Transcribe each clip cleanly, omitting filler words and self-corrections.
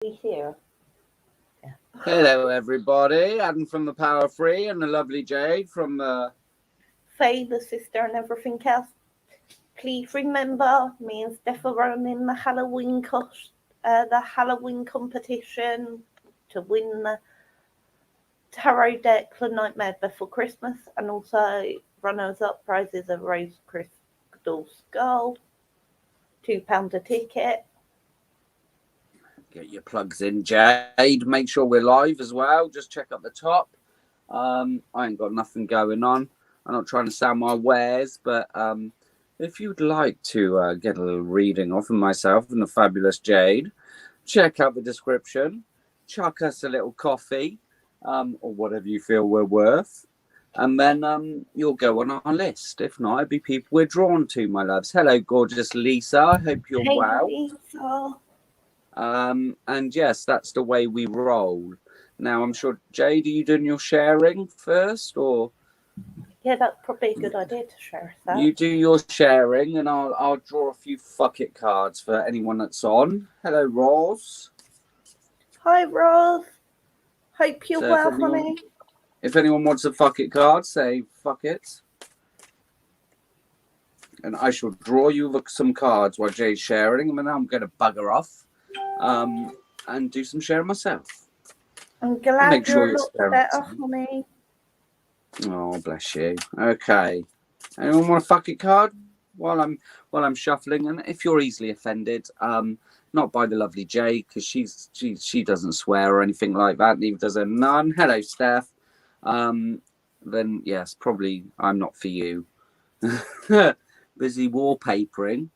Here. Yeah. Hello, everybody. Adam from the Power Free and the lovely Jade from the Faye, the sister, and everything else. Please remember, me and Steph are running the Halloween competition to win the tarot deck for Nightmare Before Christmas, and also runners-up prizes of Rose Crystal Skull, £2 a ticket. Get your plugs in, Jade. Make sure we're live as well. Just check up the top. I ain't got nothing going on. I'm not trying to sell my wares, but if you'd like to get a little reading off of myself and the fabulous Jade, check out the description. Chuck us a little coffee, or whatever you feel we're worth. And then you'll go on our list. If not, it'd be people we're drawn to, my loves. Hello, gorgeous Lisa. I hope you're well. Lisa. And yes, that's the way we roll. Now, I'm sure, Jade, are you doing your sharing first, or? Yeah, that's probably a good idea to share that. You do your sharing, and I'll draw a few fuck it cards for anyone that's on. Hello, Roz. Hi, Roz. Hope you're well, honey. If anyone wants a fuck it card, say fuck it. And I shall draw you some cards while Jade's sharing, and then I'm going to bugger off and do some sharing myself. I'm glad you're a lot better, honey. Oh, bless you. Okay. Anyone want a fuck it card while I'm shuffling? And if you're easily offended, not by the lovely Jade, because she doesn't swear or anything like that. Neither does her nun. Hello, Steph. Then yes, probably I'm not for you. Busy wallpapering.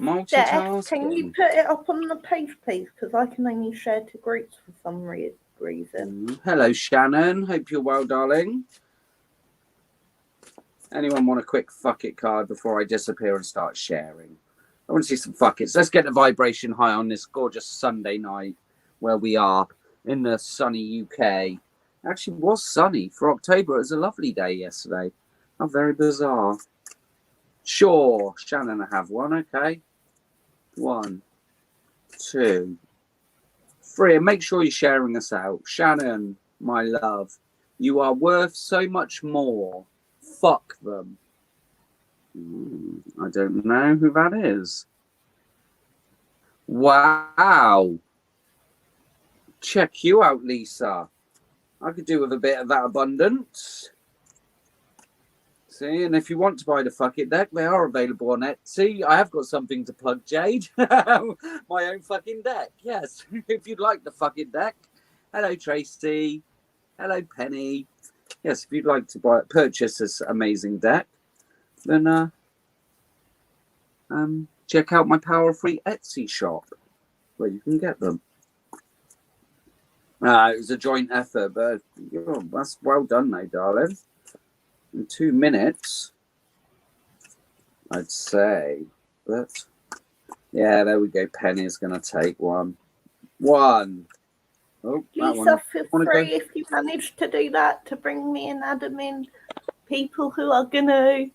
Multitasking. Steph, can you put it up on the page, please? Because I can only share to groups for some reason. Hello, Shannon. Hope you're well, darling. Anyone want a quick fuck it card before I disappear and start sharing? I want to see some fuck it's. Let's get the vibration high on this gorgeous Sunday night where we are in the sunny UK. Actually, it was sunny for October. It was a lovely day yesterday. How very bizarre. Sure, Shannon, I have one. Okay. 1, 2, 3. And make sure you're sharing us out. Shannon, my love, you are worth so much more. Fuck them. I don't know who that is. Wow. Check you out, Lisa. I could do with a bit of that abundance. See, and if you want to buy the fuck it deck, they are available on Etsy. I have got something to plug, Jade. My own fucking deck. Yes, if you'd like the fuck it deck. Hello, Tracy. Hello, Penny. Yes, if you'd like to purchase this amazing deck, then check out my Power Free Etsy shop where you can get them. It was a joint effort, but that's well done, though, darling. In 2 minutes, I'd say. But yeah, there we go. Penny's going to take one. Oh, Lisa, feel free if you manage to do that to bring me and Adam in people who are going to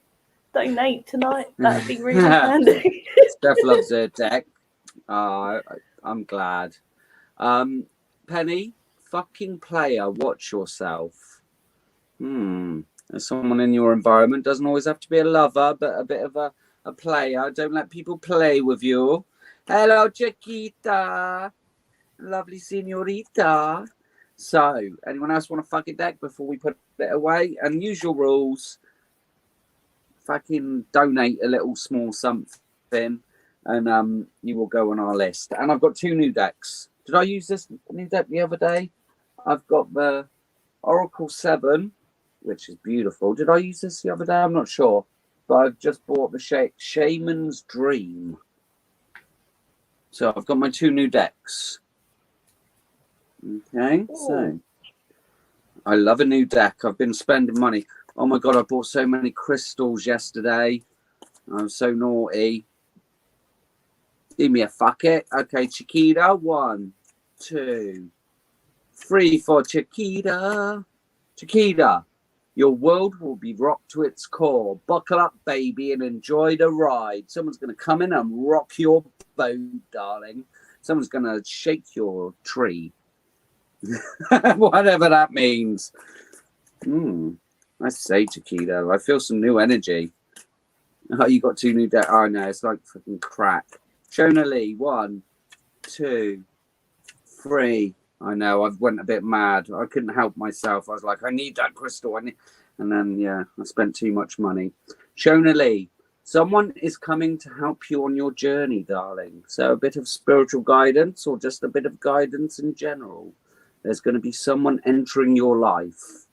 donate tonight. That'd be really handy. Steph loves her deck. I'm glad. Penny, fucking player, watch yourself. There's someone in your environment. Doesn't always have to be a lover, but a bit of a player. Don't let people play with you. Hello, Chiquita. Lovely senorita. So, anyone else want a fucking deck before we put it away? Unusual rules. Fucking donate a little small something, and you will go on our list. And I've got 2 new decks. Did I use this new deck the other day? I've got the Oracle 7, which is beautiful. Did I use this the other day? I'm not sure. But I've just bought the Shaman's Dream. So I've got my 2 new decks. Okay, so I love a new deck. I've been spending money. Oh my God, I bought so many crystals yesterday. I'm so naughty. Give me a fuck it. Okay, Chiquita. 1, 2, 3 for Chiquita. Chiquita, your world will be rocked to its core. Buckle up, baby, and enjoy the ride. Someone's going to come in and rock your boat, darling. Someone's going to shake your tree. Whatever that means. I say, Chiquito, I feel some new energy. Oh, you got 2 new decks. Oh, no, it's like fucking crack. Shona Lee, 1, 2, 3. I know, I've went a bit mad. I couldn't help myself. I was like, I need that crystal. And then, yeah, I spent too much money. Shona Lee, someone is coming to help you on your journey, darling. So a bit of spiritual guidance or just a bit of guidance in general. There's going to be someone entering your life.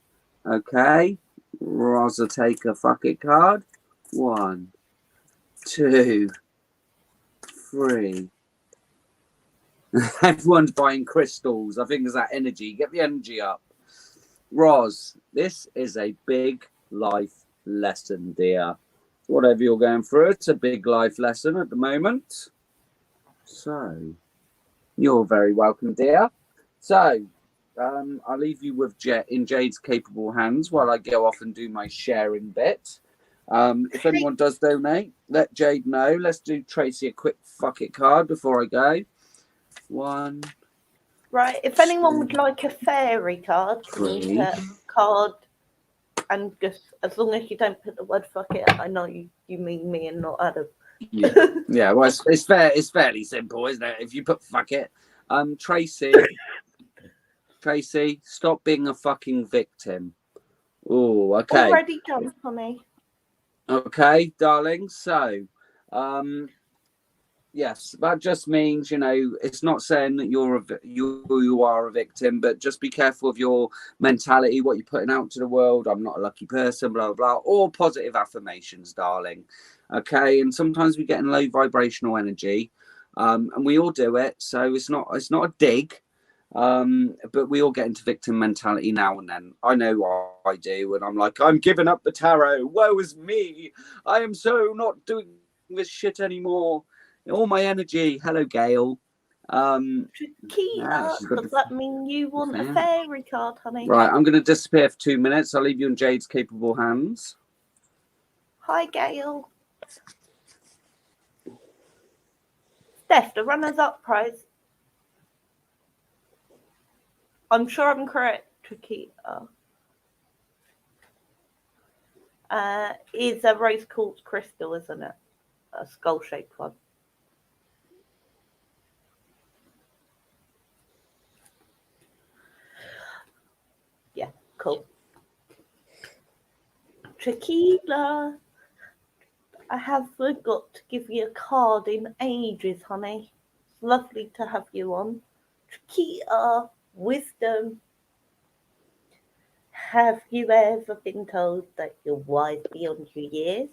Okay? Rosa, take a fuck it card. 1, 2, 3. Everyone's buying crystals. I think there's that energy. Get the energy up. Roz, this is a big life lesson, dear. Whatever you're going through, it's a big life lesson at the moment. So, you're very welcome, dear. So, I'll leave you with in Jade's capable hands while I go off and do my sharing bit. If anyone does donate, let Jade know. Let's do Tracy a quick fuck it card before I go. 1. Right, if anyone would like a fairy card, can you 3. put card and just, as long as you don't put the word fuck it, I know you mean me and not Adam. Yeah, well, it's fairly simple, isn't it? If you put fuck it. Tracy, stop being a fucking victim. Oh, okay. Already done for me. Okay, darling. So, yes, that just means, it's not saying that you are a victim, but just be careful of your mentality, what you're putting out to the world. I'm not a lucky person, blah, blah, or positive affirmations, darling. Okay, and sometimes we get in low vibrational energy, and we all do it. So it's not a dig. But we all get into victim mentality now and then. I know I do, and I'm like, I'm giving up the tarot. Woe is me. I am so not doing this shit anymore. All my energy. Hello, Gail. Chiquita, does that mean you want a fairy card, honey? Right, I'm going to disappear for 2 minutes. I'll leave you in Jade's capable hands. Hi, Gail. Steph, the runners-up prize. I'm sure I'm correct, Chiquita. Is a rose quartz crystal, isn't it? A skull-shaped one. Yeah, cool. Chiquita, I have forgot to give you a card in ages, honey. It's lovely to have you on. Chiquita, wisdom. Have you ever been told that you're wise beyond your years?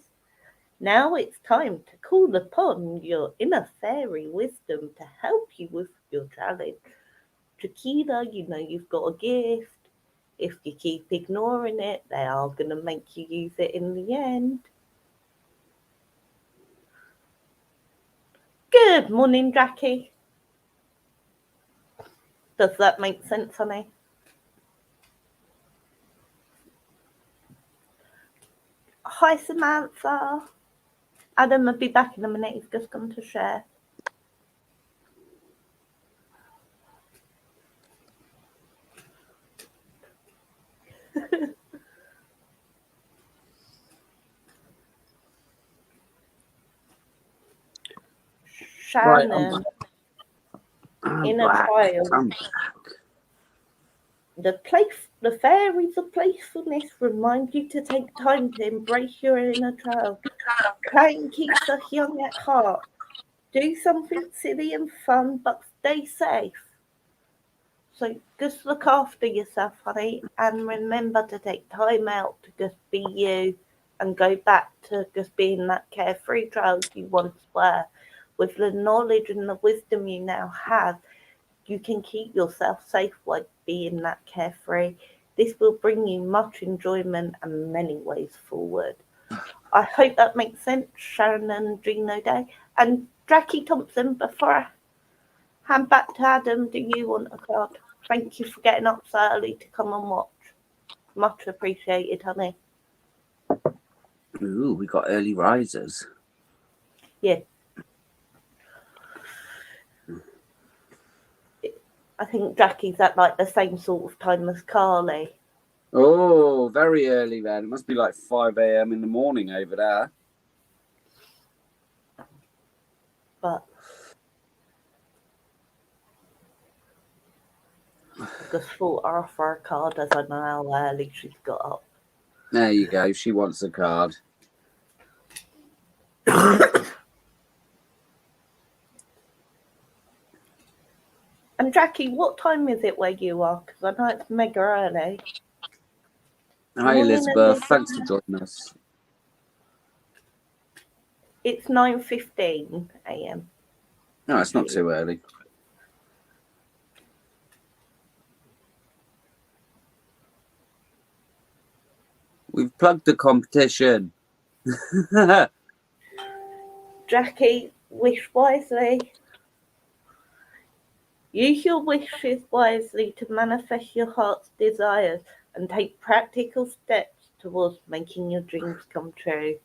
Now it's time to call upon your inner fairy wisdom to help you with your challenge. Chiquita, you know you've got a gift. If you keep ignoring it, they are going to make you use it in the end. Good morning, Jackie. Does that make sense, honey? Hi, Samantha. Adam will be back in a minute. He's just gone to share. Shannon, in a trial. The fairies of playfulness remind you to take time to embrace your inner child. Playing keeps us young at heart. Do something silly and fun, but stay safe. So just look after yourself, honey, and remember to take time out to just be you and go back to just being that carefree child you once were. With the knowledge and the wisdom you now have, you can keep yourself safe while being that carefree. This will bring you much enjoyment and many ways forward. I hope that makes sense, Sharon and Gino Day. And Jackie Thompson, before I hand back to Adam, do you want a card? Thank you for getting up so early to come and watch. Much appreciated, honey. Ooh, we got early risers. Yeah. I think Jackie's at like the same sort of time as Carly. Oh, very early then. It must be like 5 a.m. in the morning over there. But I just thought I'd offer her a card as I know how early she's got up. There you go. She wants a card. And Jackie, what time is it where you are? Because I know it's mega early. Hi, Elizabeth. Thanks for joining us. It's 9:15 a.m. No, it's not too early. We've plugged the competition. Jackie, wish wisely. Use your wishes wisely to manifest your heart's desires and take practical steps towards making your dreams come true.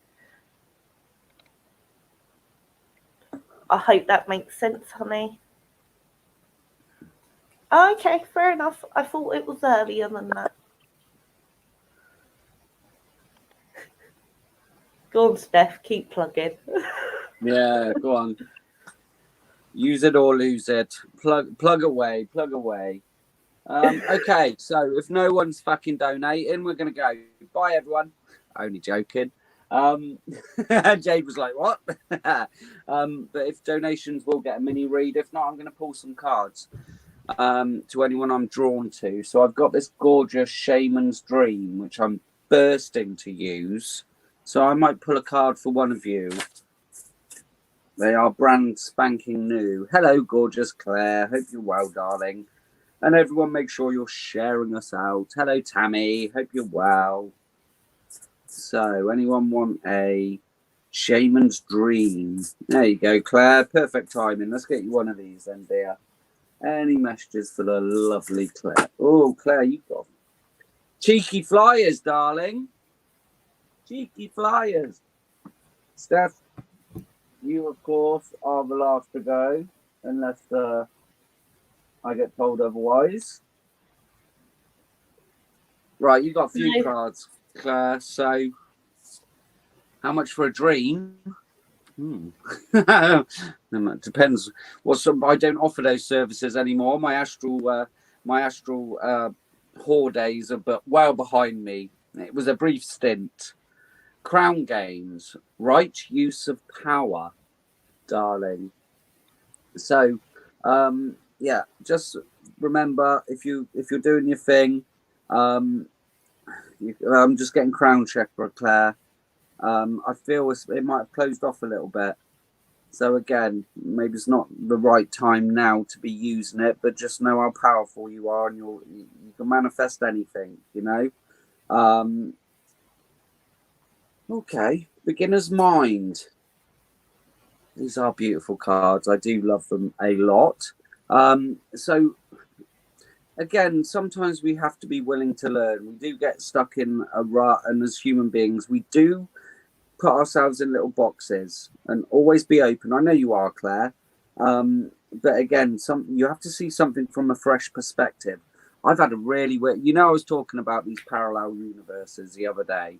I hope that makes sense, honey. Okay, fair enough. I thought it was earlier than that. Go on, Steph, keep plugging. Yeah, go on. Use it or lose it. Plug away. Okay, so if no one's fucking donating, we're gonna go. Bye, everyone. Only joking. Jade was like, "What?" But if donations, we'll get a mini read. If not, I'm gonna pull some cards to anyone I'm drawn to. So I've got this gorgeous Shaman's Dream, which I'm bursting to use. So I might pull a card for one of you. They are brand spanking new. Hello, gorgeous Claire. Hope you're well, darling. And everyone, make sure you're sharing us out. Hello, Tammy. Hope you're well. So, anyone want a Shaman's Dream? There you go, Claire. Perfect timing. Let's get you one of these then, dear. Any messages for the lovely Claire? Oh, Claire, you've got cheeky flyers, darling. Cheeky flyers. Steph, you, of course, are the last to go, unless I get told otherwise. Right, you got a few cards, Claire. So, how much for a dream? It depends. I don't offer those services anymore. My astral whore days are well behind me. It was a brief stint. Crown games, right use of power, darling. So, yeah, just remember if you're doing your thing, I'm just getting crown check for Claire. I feel it might have closed off a little bit. So again, maybe it's not the right time now to be using it, but just know how powerful you are, and you can manifest anything, you know. Okay, Beginner's Mind. These are beautiful cards. I do love them a lot. So again, sometimes we have to be willing to learn. We do get stuck in a rut, and as human beings, we do put ourselves in little boxes, and always be open. I know you are, Claire. But again, you have to see something from a fresh perspective. I've had a really weird, I was talking about these parallel universes the other day.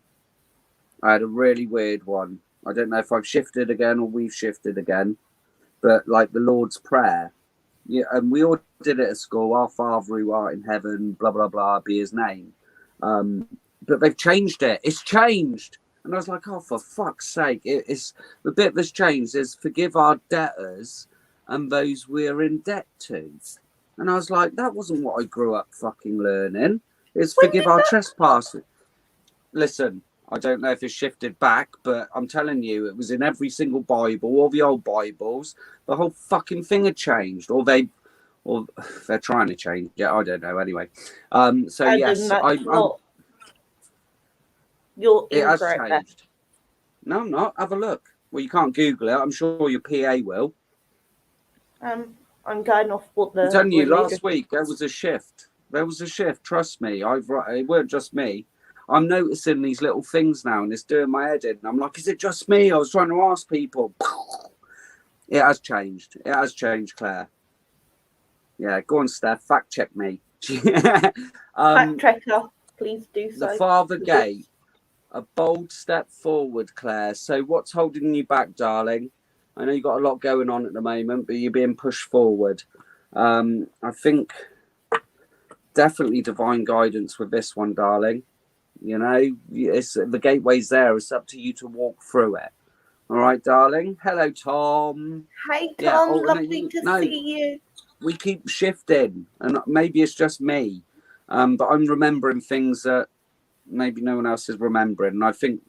I had a really weird one. I don't know if I've shifted again or we've shifted again, but like the Lord's Prayer. Yeah, and we all did it at school. Our Father who art in heaven, blah, blah, blah, be his name. But they've changed it. It's changed. And I was like, oh, for fuck's sake. It's the bit that's changed is forgive our debtors and those we're in debt to. And I was like, that wasn't what I grew up fucking learning. It's forgive our trespasses. Listen, I don't know if it's shifted back, but I'm telling you, it was in every single Bible, all the old Bibles. The whole fucking thing had changed, or they're trying to change it. I don't know. Anyway, so yes, You're it has incorrect. changed. No, I'm not. Have a look. Well, you can't Google it. I'm sure your PA will. I'm going off what the. I'm telling you, last week there was a shift. There was a shift. Trust me. It weren't just me. I'm noticing these little things now, and it's doing my head in. I'm like, is it just me? I was trying to ask people. It has changed. It has changed, Claire. Yeah, go on, Steph. Fact check me. Fact checker, please do The so. Father Gate. A bold step forward, Claire. So what's holding you back, darling? I know you've got a lot going on at the moment, but you're being pushed forward. I think definitely divine guidance with this one, darling. You know, it's the gateway's there. It's up to you to walk through it. All right, darling. Hello, Tom. Hey Yeah. Tom, Oh, lovely to see you. We keep shifting, and maybe it's just me, but I'm remembering things that maybe no one else is remembering. And I think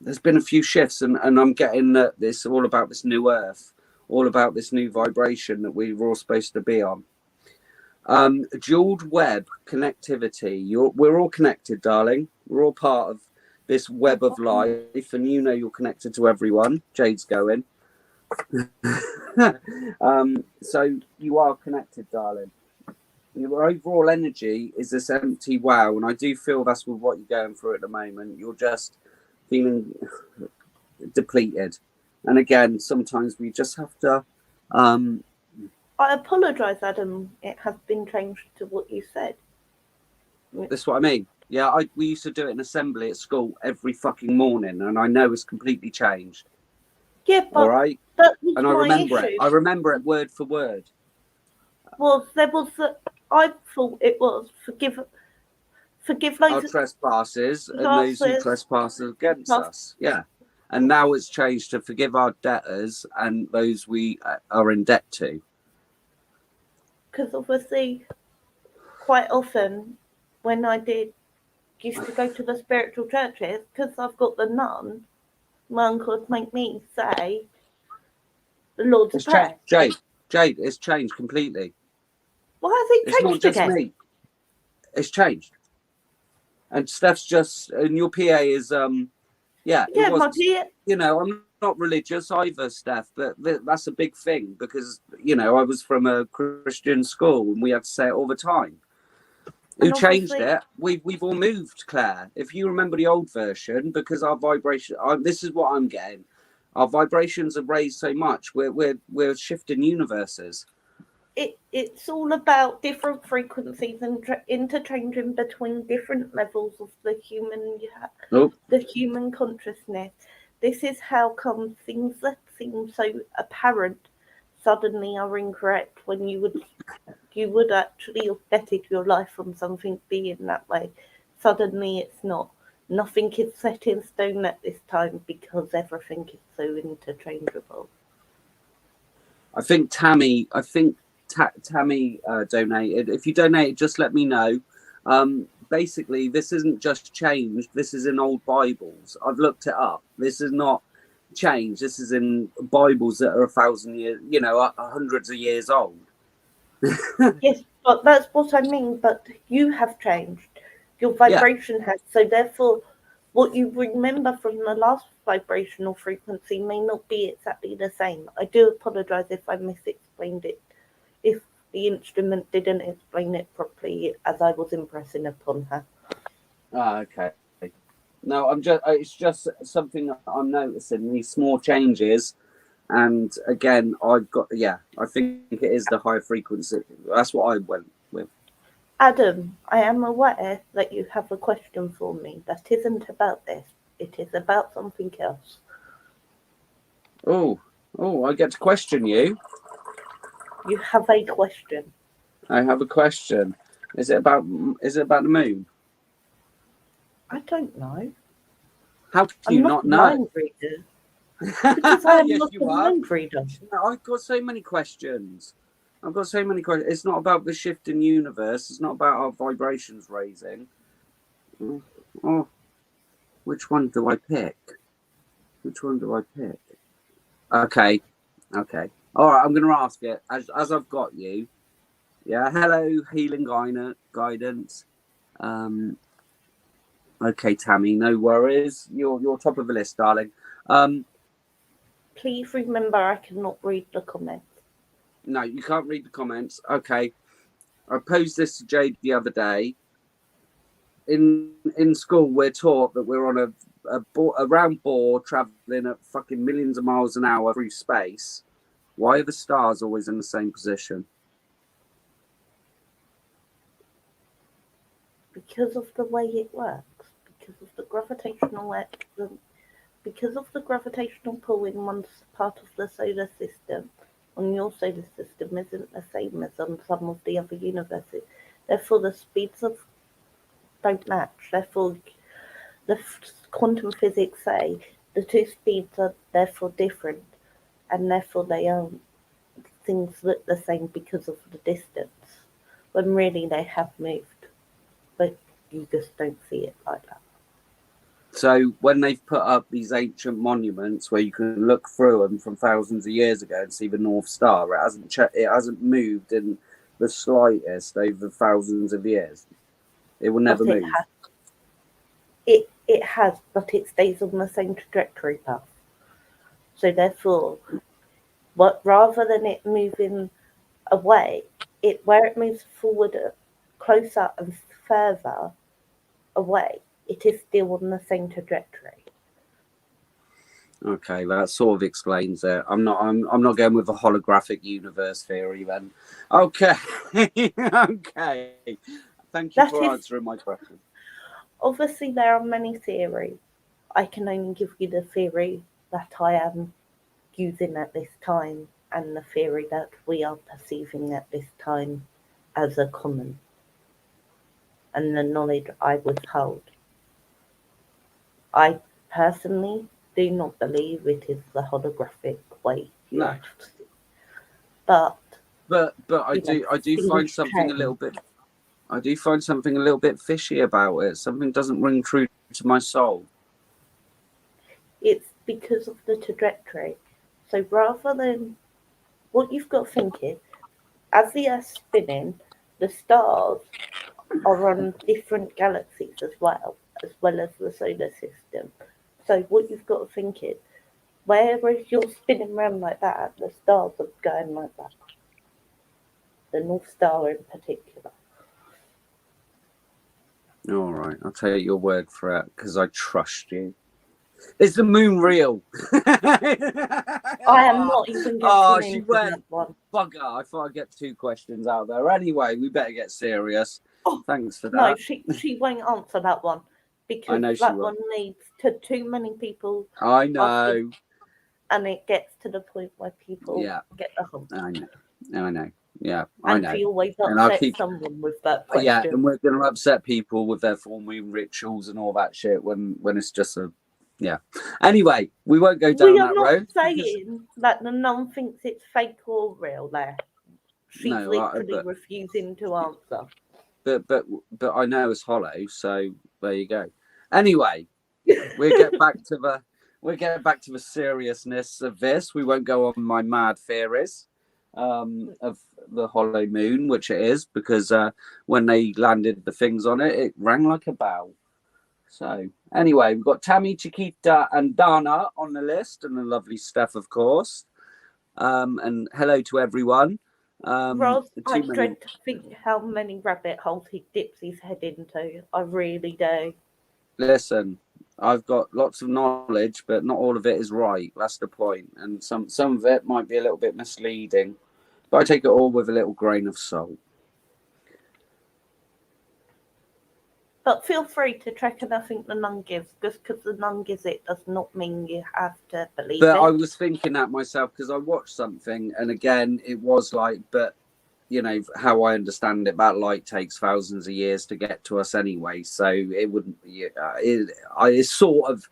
there's been a few shifts, and I'm getting that this all about this new earth, all about this new vibration that we were all supposed to be on. Jeweled web connectivity. We're all connected, darling. We're all part of this web of life, and you know you're connected to everyone. Jade's going. So you are connected, darling. Your overall energy is this empty wow, and I do feel that's with what you're going through at the moment. You're just feeling depleted, and again, sometimes we just have to. I apologise, Adam. It has been changed to what you said. That's what I mean. Yeah, we used to do it in assembly at school every fucking morning, and I know it's completely changed. Yeah, but all right, that was and I my remember issue. it. I remember it word for word. Well, I thought it was forgive Our those trespasses and those who trespass against us. Yeah. And now it's changed to forgive our debtors and those we are in debt to. Because obviously, quite often, when I used to go to the spiritual churches, because I've got the nun, my uncle would make me say the Lord's Prayer. Jade, it's changed completely. Why has it changed It's not just again? me. It's changed. And Steph's just, and your PA is, yeah, it was, my PA. You know, I'm not religious either, Steph, but that's a big thing because, you know, I was from a Christian school and we had to say it all the time. Who changed it? We've all moved, Claire. If you remember the old version, because our vibration, this is what I'm getting. Our vibrations are raised so much. We're shifting universes. It's all about different frequencies and interchanging between different levels of the human consciousness. This is how come things that seem so apparent suddenly are incorrect when you would actually have betted your life on something being that way. Suddenly it's not. Nothing is set in stone at this time because everything is so interchangeable. I think Tammy donated. If you donated, just let me know. Basically, this isn't just changed. This is in old Bibles. I've looked it up. This is not changed. This is in Bibles that are 1,000 years, you know, hundreds of years old. Yes, but that's what I mean. But you have changed. Your vibration has. So therefore, what you remember from the last vibrational frequency may not be exactly the same. I do apologise if I misexplained it. If the instrument didn't explain it properly as I was impressing upon her. Okay. No, it's just something that I'm noticing, these small changes. And again, I think it is the high frequency. That's what I went with. Adam, I am aware that you have a question for me that isn't about this. It is about something else. Oh, I get to question you. You have a question. I have a question. Is it about the moon? I don't know. How can you not know? Mind reader. Because I am yes, not you a are. mind reader. I've got so many questions. It's not about the shifting universe. It's not about our vibrations raising. Oh, which one do I pick? Okay. All right, I'm going to ask it as I've got you. Yeah. Hello, healing guidance. Okay, Tammy, no worries. You're top of the list, darling. Please remember I cannot read the comments. No, you can't read the comments. Okay. I posed this to Jade the other day. In school, we're taught that we're on a round board traveling at fucking millions of miles an hour through space. Why are the stars always in the same position? because of the way it works, because of the because of the gravitational pull in one part of the solar system on your solar system isn't the same as on some of the other universes. Therefore, the speeds don't match. Therefore, the quantum physics say the two speeds are therefore different, and therefore things look the same because of the distance, when really they have moved, but you just don't see it like that. So when they've put up these ancient monuments where you can look through them from thousands of years ago and see the North Star, it hasn't moved in the slightest over thousands of years. It will never But move. It has, but it stays on the same trajectory path. So therefore, rather than it moving away, where it moves forward, closer and further away, it is still on the same trajectory. Okay, that sort of explains it. I'm not going with a holographic universe theory then. Okay. Okay. Thank you for answering my question. Obviously, there are many theories. I can only give you the theory that I am using at this time, and the theory that we are perceiving at this time as a common, and the knowledge I withhold. I personally do not believe it is the holographic way. No. But I do find something a little bit. I do find something a little bit fishy about it. Something doesn't ring true to my soul. It's because of the trajectory. So rather than what you've got to think is, as the Earth's spinning, the stars are on different galaxies as well as the solar system. So what you've got to think is, whereas you're spinning around like that, the stars are going like that. The North Star in particular. All right, I'll take your word for it because I trust you. Is the moon real? I am not even getting into that one. Bugger, I thought I'd get 2 questions out there. Anyway, we better get serious. Oh, thanks for that. No, she won't answer that one because that one leads to too many people. I know. And it gets to the point where people get the hump. I know. Yeah, I know. She always upsets someone with that question. Yeah, and we're going to upset people with their full moon rituals and all that shit when it's just a... Yeah. Anyway, we won't go down that road. We are not saying that the nun thinks it's fake or real there. She's literally refusing to answer. But I know it's hollow, so there you go. Anyway, we'll get back to the seriousness of this. We won't go on my mad theories of the hollow moon, which it is, because when they landed the things on it, it rang like a bell. So anyway, we've got Tammy, Chiquita, and Dana on the list, and the lovely Steph, of course. And hello to everyone. Ross, I dread to think how many rabbit holes he dips his head into. I really do. Listen, I've got lots of knowledge, but not all of it is right. That's the point. And some of it might be a little bit misleading. But I take it all with a little grain of salt. But feel free to track anything the nun gives. Just because the nun gives it does not mean you have to believe it. But I was thinking that myself because I watched something, and again, it was like, but you know how I understand it, that light takes thousands of years to get to us anyway, so it wouldn't be. It sort of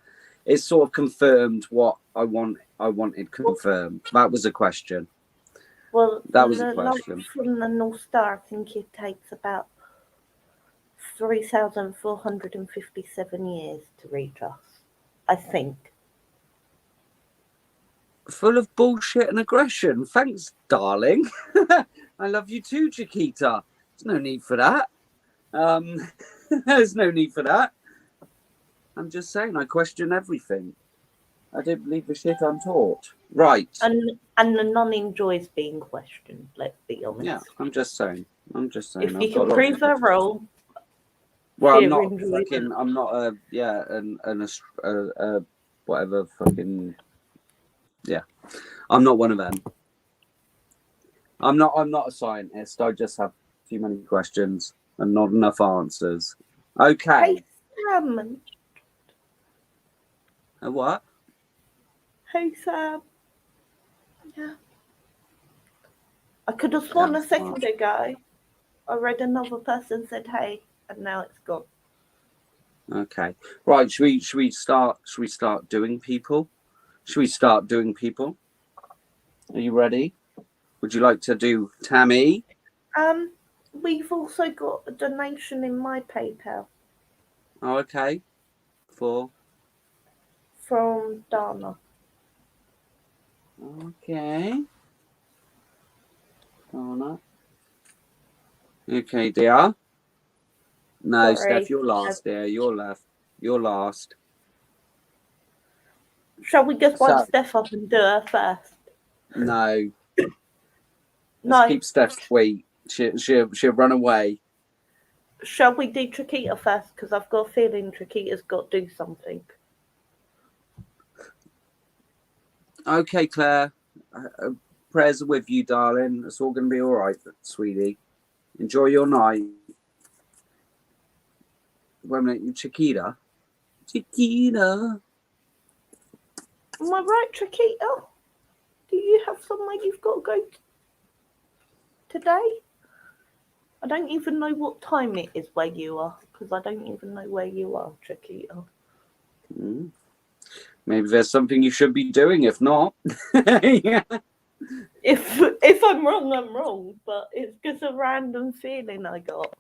confirmed what I wanted confirmed. That was a question. Well, that was a question. Light from the North Star, I think it takes about 3,457 years to reach us, I think. Full of bullshit and aggression. Thanks, darling. I love you too, Chiquita. There's no need for that. There's no need for that. I'm just saying, I question everything. I don't believe the shit I'm taught. Right. And the nun enjoys being questioned, let's be honest. Yeah, I'm just saying. If you can prove her wrong. Well, I'm not whatever fucking... Yeah. I'm not one of them. I'm not a scientist. I just have too many questions and not enough answers. Okay. Hey Sam. A what? Hey Sam. Yeah. I could have sworn a That's second smart. ago I read another person said hey, and now it's gone. Okay. Right. Should we start doing people? Should we start doing people? Are you ready? Would you like to do Tammy? We've also got a donation in my PayPal Oh, okay. For from Dana. okay. Donna. Okay, dear. No, Steph, Sorry. you're last, dear. You're left. You're last. Shall we just wind So Steph up and do her first? no. Let's No. keep Steph sweet. She'll run away. Shall we do Chiquita first? Because I've got a feeling Chiquita's got to do something. Okay, Claire. Prayers are with you, darling. It's all going to be all right, sweetie. Enjoy your night. Wait a minute, you Chiquita? Chiquita. Am I right, Chiquita? Do you have somewhere you've got to go today? I don't even know what time it is where you are, because I don't even know where you are, Chiquita. Mm. Maybe there's something you should be doing. If not, yeah. If I'm wrong, I'm wrong, but it's just a random feeling I got.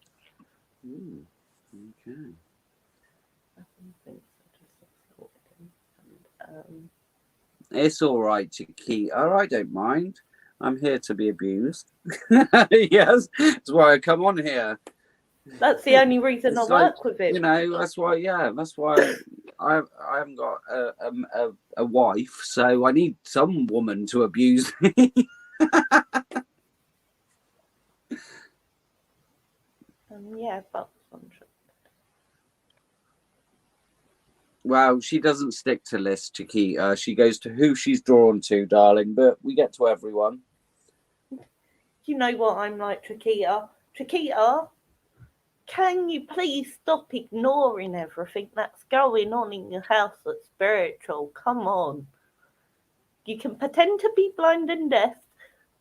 Okay. It's all right, Chiquita. I don't mind. I'm here to be abused. Yes, that's why I come on here. That's the only reason I It's like, work with him. that's why. Yeah, that's why I haven't got a wife, so I need some woman to abuse me. Yeah, but Well, she doesn't stick to lists, Chiquita. She goes to who she's drawn to, darling. But we get to everyone. you know what I'm like, Chiquita. Chiquita, can you please stop ignoring everything that's going on in your house that's spiritual? Come on. You can pretend to be blind and deaf,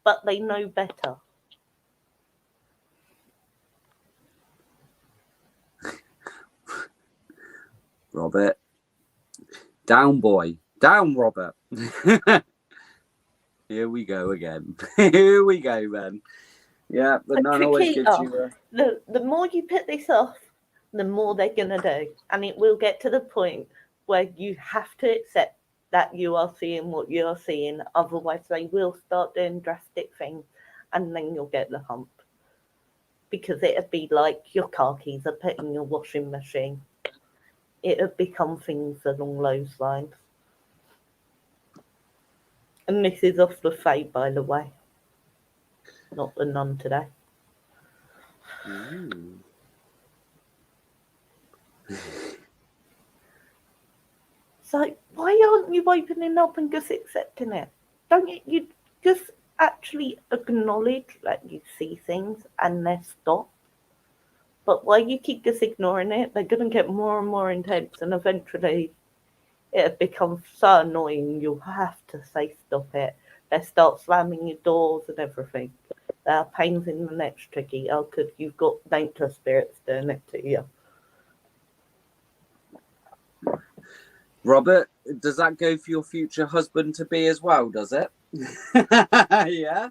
but they know better. Robert, down, boy, down, Robert. Here we go again. Here we go, man. Yeah, the nun always gives you the more you put this off, the more they're going to do. And it will get to the point where you have to accept that you are seeing what you are seeing. Otherwise, they will start doing drastic things and then you'll get the hump. Because it'd be like your car keys are put in your washing machine. It'd become things along those lines. And this is off the fade, by the way. Not the nun today. So why aren't you opening up and just accepting it? Don't you just actually acknowledge that you see things and they're stopped? But why you keep just ignoring it, they're going to get more and more intense, and eventually it'll become so annoying you'll have to say stop it. They start slamming your doors and everything. They are pains in the neck, Tricky. Oh, because you've got nature spirits doing it to you. Robert, does that go for your future husband to be as well, does it? Yeah.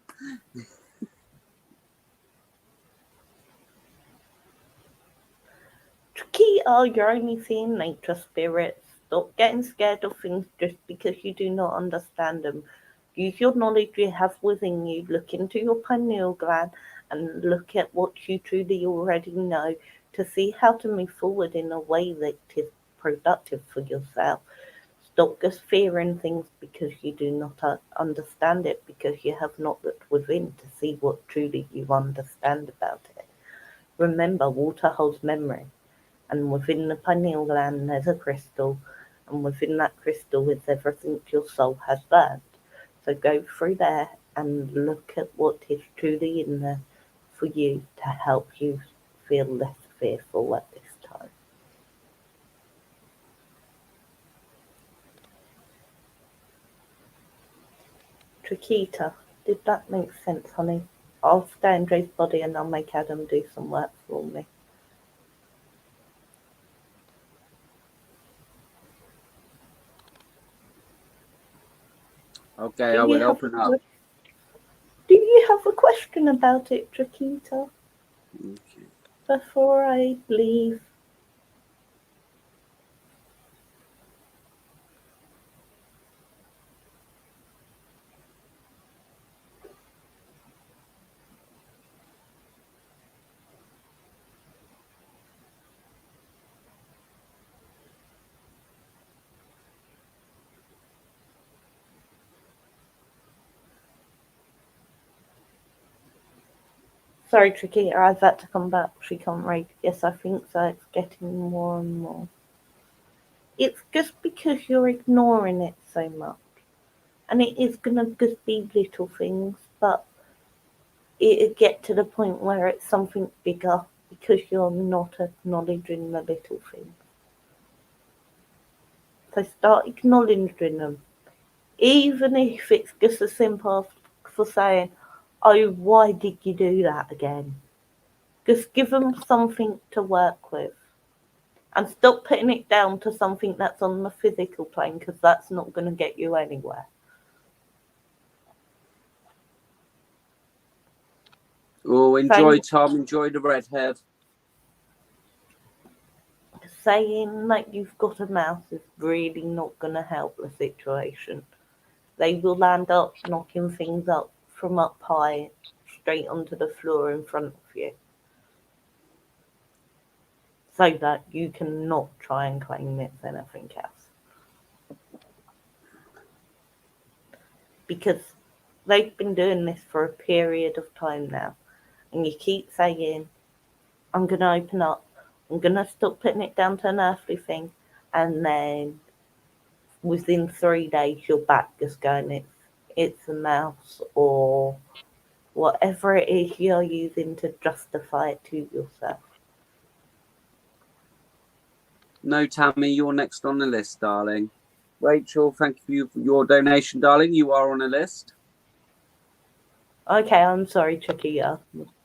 Tricky, oh, you're only seeing nature spirits. Stop getting scared of things just because you do not understand them. Use your knowledge you have within you. Look into your pineal gland and look at what you truly already know to see how to move forward in a way that is productive for yourself. Stop just fearing things because you do not understand it, because you have not looked within to see what truly you understand about it. Remember, water holds memory, and within the pineal gland there's a crystal, and within that crystal is everything your soul has learned. So go through there and look at what is truly in there for you to help you feel less fearful at this time. Chiquita, did that make sense, honey? I'll stay in Joe's body and I'll make Adam do some work for me. Okay, I will open up. Do you have a question about it, Chiquita? Okay. Before I leave. Sorry, Chiquita, I've had to come back. She can't read. Yes, I think so. It's getting more and more. It's just because you're ignoring it so much. And it is going to just be little things, but it'll get to the point where it's something bigger because you're not acknowledging the little things. So start acknowledging them. Even if it's just as simple for saying, oh, why did you do that again? Just give them something to work with. And stop putting it down to something that's on the physical plane, because that's not going to get you anywhere. Oh, enjoy, Tom. Enjoy the redhead. Saying that you've got a mouse is really not going to help the situation. They will end up knocking things up from up high straight onto the floor in front of you. So that you cannot try and claim it's anything else. Because they've been doing this for a period of time now. And you keep saying, I'm going to open up. I'm going to stop putting it down to an earthly thing. And then within 3 days, you're back just going, it's a mouse or whatever it is you're using to justify it to yourself. No, Tammy, you're next on the list, darling. Rachel, thank you for your donation, darling. You are on a list. Okay, I'm sorry, Chiquita.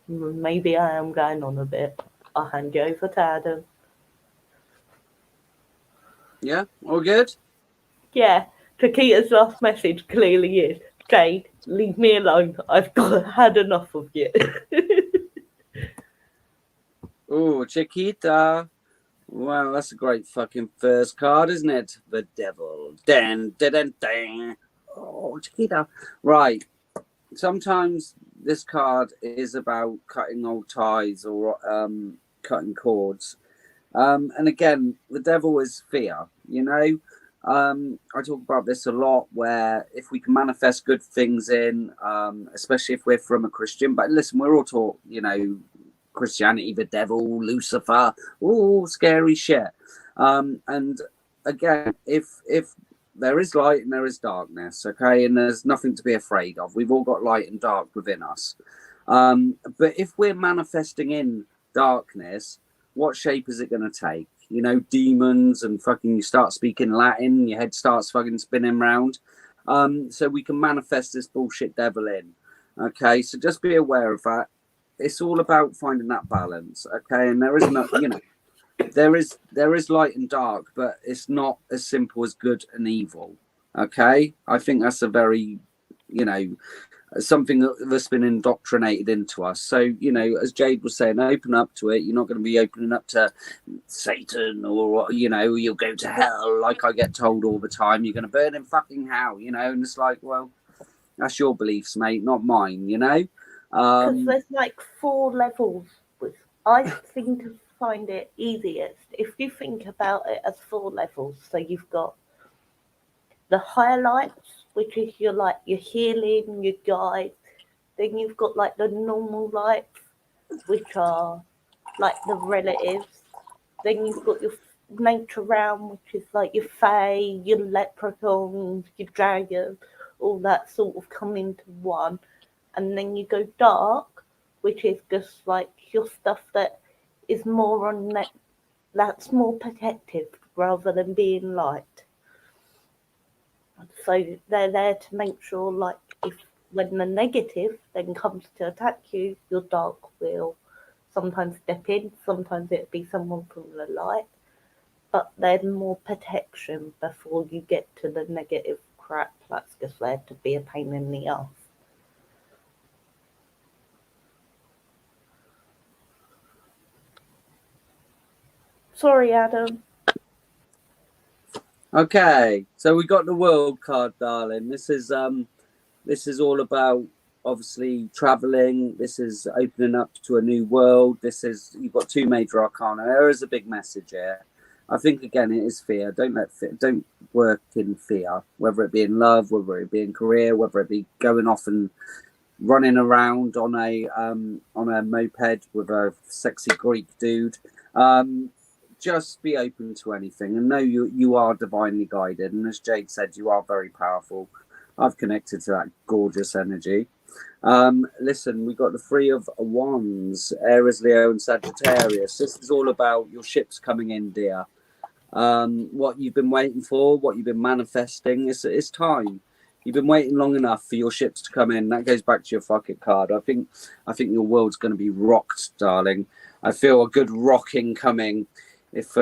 Maybe I am going on a bit. I'll hand you over to Adam. Yeah, all good? Yeah, Chiquita's last message clearly is, Jade, leave me alone. I've had enough of you. Oh, Chiquita. Wow, that's a great fucking first card, isn't it? The devil. Den, den, den, den. Oh, Chiquita. Right. Sometimes this card is about cutting old ties or cutting cords. And again, the devil is fear, you know? I talk about this a lot where if we can manifest good things in, especially if we're from a Christian, but listen, we're all taught, you know, Christianity, the devil, Lucifer, all scary shit. And again, if there is light and there is darkness, okay, and there's nothing to be afraid of. We've all got light and dark within us. But if we're manifesting in darkness, what shape is it going to take? You know, demons and fucking you start speaking Latin, your head starts fucking spinning round. So we can manifest this bullshit devil in. Okay, so just be aware of that. It's all about finding that balance, okay? And there is no, you know, there is light and dark, but it's not as simple as good and evil. Okay, I think that's a very, you know, something that's been indoctrinated into us. So, you know, as Jade was saying, open up to it. You're not going to be opening up to Satan or, you know, you'll go to hell like I get told all the time. You're going to burn in fucking hell, you know, and it's like, well, that's your beliefs, mate, not mine, you know. Because there's like 4 levels. I seem to find it easiest if you think about it as 4 levels. So you've got the highlights, which is your healing, your guide. Then you've got like the normal lights, which are like the relatives. Then you've got your nature realm, which is like your fae, your leprechauns, your dragon, all that sort of come into one. And then you go dark, which is just like your stuff that is more on that's more protective rather than being light. So they're there to make sure, like, if when the negative then comes to attack you, your dark will sometimes step in, sometimes it'll be someone from the light, but then more protection before you get to the negative crap that's just there to be a pain in the ass. Sorry, Adam. Okay, so we got the world card, darling. This is all about obviously traveling. This is opening up to a new world. This is, you've got two major arcana. There is a big message here. I think again it is fear. Don't work in fear, whether it be in love, whether it be in career, whether it be going off and running around on a moped with a sexy Greek dude. Just be open to anything and know you are divinely guided. And as Jade said, you are very powerful. I've connected to that gorgeous energy. Listen, we've got the Three of Wands, Aries, Leo, and Sagittarius. This is all about your ships coming in, dear. What you've been waiting for, what you've been manifesting. It's time. You've been waiting long enough for your ships to come in. That goes back to your fuck it card. I think your world's going to be rocked, darling. I feel a good rocking coming. If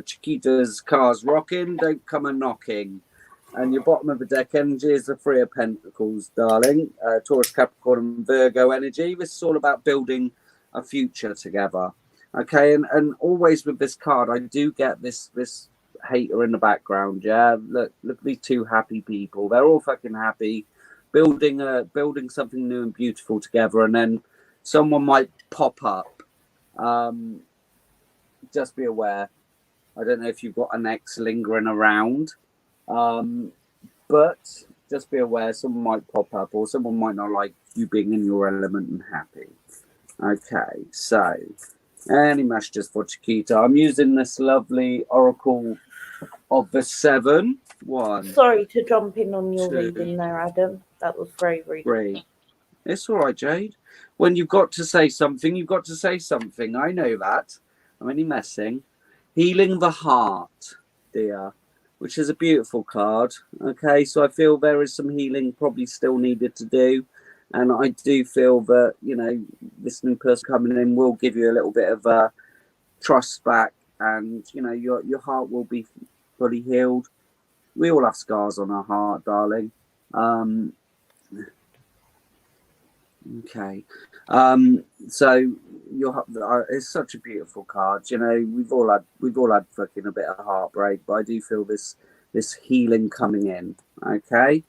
Chiquita's car's rocking, don't come a knocking. And your bottom of the deck energy is the Three of Pentacles, darling. Taurus, Capricorn, and Virgo energy. This is all about building a future together. Okay, and always with this card, I do get this hater in the background. Yeah, look at these two happy people. They're all fucking happy, building something new and beautiful together. And then someone might pop up. Just be aware. I don't know if you've got an ex lingering around, but just be aware someone might pop up or someone might not like you being in your element and happy. Okay, so any messages for Chiquita? I'm using this lovely Oracle of the Seven. One. Sorry to jump in on your two, reading there, Adam. That was very rude. Three. It's all right, Jade. When you've got to say something, you've got to say something. I know that. I'm only messing. Healing the Heart, dear, which is a beautiful card. Okay, so I feel there is some healing probably still needed to do. And I do feel that, this new person coming in will give you a little bit of trust back. And, your heart will be fully healed. We all have scars on our heart, darling. Okay. So it's such a beautiful card. We've all had fucking a bit of heartbreak, but I do feel this healing coming in. Okay.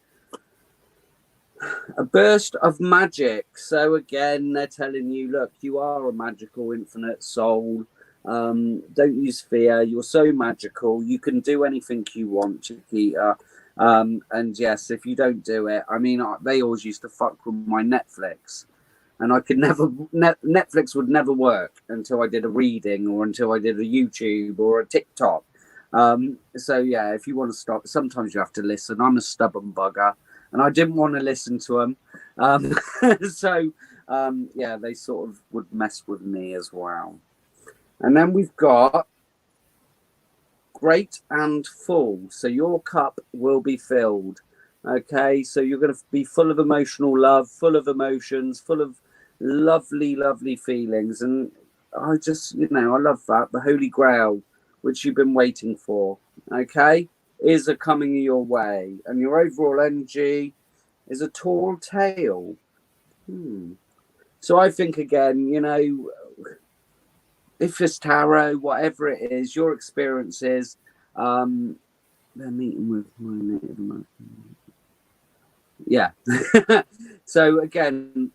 A burst of magic. So again, they're telling you, look, you are a magical, infinite soul. Don't use fear. You're so magical. You can do anything you want, Chiquita. And yes, if you don't do it, they always used to fuck with my Netflix, and I could never. Netflix would never work until I did a reading or until I did a YouTube or a TikTok. So yeah, if you want to stop, sometimes you have to listen. I'm a stubborn bugger, and I didn't want to listen to them. Yeah, they sort of would mess with me as well. And then we've got great and full. So your cup will be filled. Okay, so you're going to be full of emotional love, full of emotions, full of lovely, lovely feelings. And I just, I love that. The Holy Grail, which you've been waiting for, okay, is a coming your way. And your overall energy is a tall tale. So I think, again, if it's tarot, whatever it is, your experiences, they're meeting with my native American. Yeah. So again,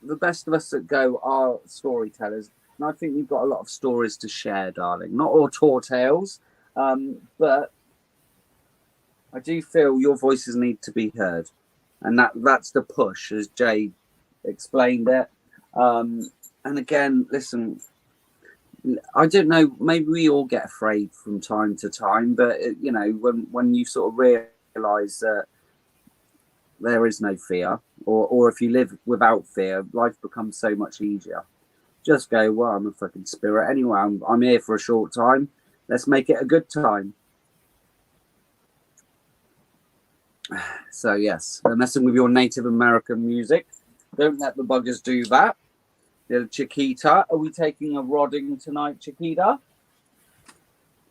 the best of us that go are storytellers, and I think you've got a lot of stories to share, darling. Not all tall tales, but I do feel your voices need to be heard, and that's the push, as Jade explained it. And again, listen, I don't know, maybe we all get afraid from time to time, but when you sort of realize that there is no fear, or if you live without fear, life becomes so much easier. Just go, well, I'm a fucking spirit anyway. I'm here for a short time. Let's make it a good time. So yes, they're messing with your Native American music. Don't let the buggers do that. Chiquita, are we taking a rodding tonight, Chiquita?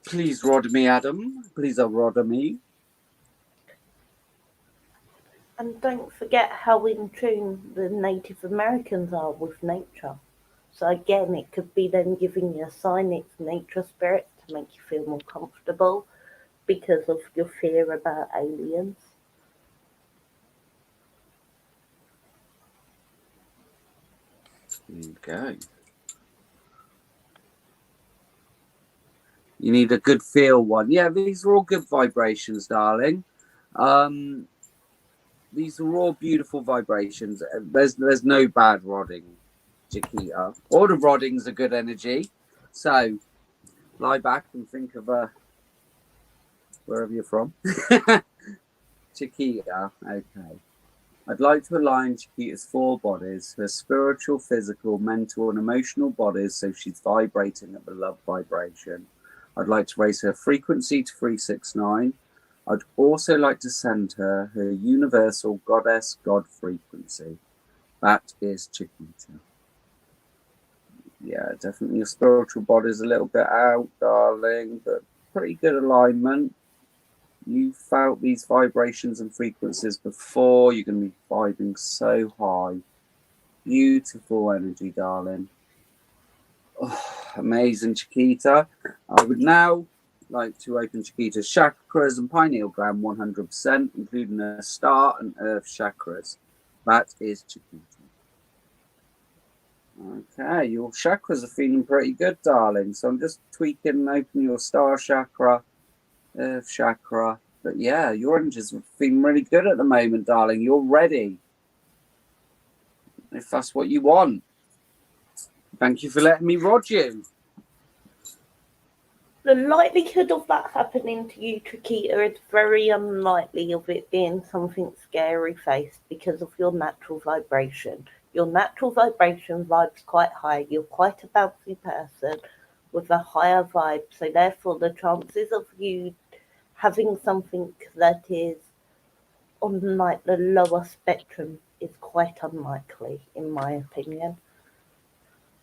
Please rod me, Adam. Please rod me. And don't forget how in tune the Native Americans are with nature. So again, it could be them giving you a sign it's nature spirits to make you feel more comfortable because of your fear about aliens. There you go. You need a good feel one. Yeah, these are all good vibrations, darling. These are all beautiful vibrations. There's no bad rodding, Chiquita. All the roddings are good energy. So lie back and think of wherever you're from. Chiquita, okay. I'd like to align Chiquita's 4 bodies, her spiritual, physical, mental, and emotional bodies, so she's vibrating at the love vibration. I'd like to raise her frequency to 369. I'd also like to send her universal goddess God frequency. That is Chiquita. Yeah, definitely your spiritual body's a little bit out, darling, but pretty good alignment. You felt these vibrations and frequencies before. You're going to be vibing so high. Beautiful energy, darling. Oh, amazing, Chiquita. I would now like to open Chiquita's chakras and pineal gland 100%, including the star and earth chakras. That is Chiquita. Okay, your chakras are feeling pretty good, darling. So I'm just tweaking and opening your star chakra, earth chakra. But yeah, your energy's feeling really good at the moment, darling. You're ready. If that's what you want. Thank you for letting me rod you. The likelihood of that happening to you, Chiquita, is very unlikely of it being something scary faced because of your natural vibration. Your natural vibration vibes quite high. You're quite a bouncy person with a higher vibe, so therefore the chances of you having something that is on like the lower spectrum is quite unlikely, in my opinion.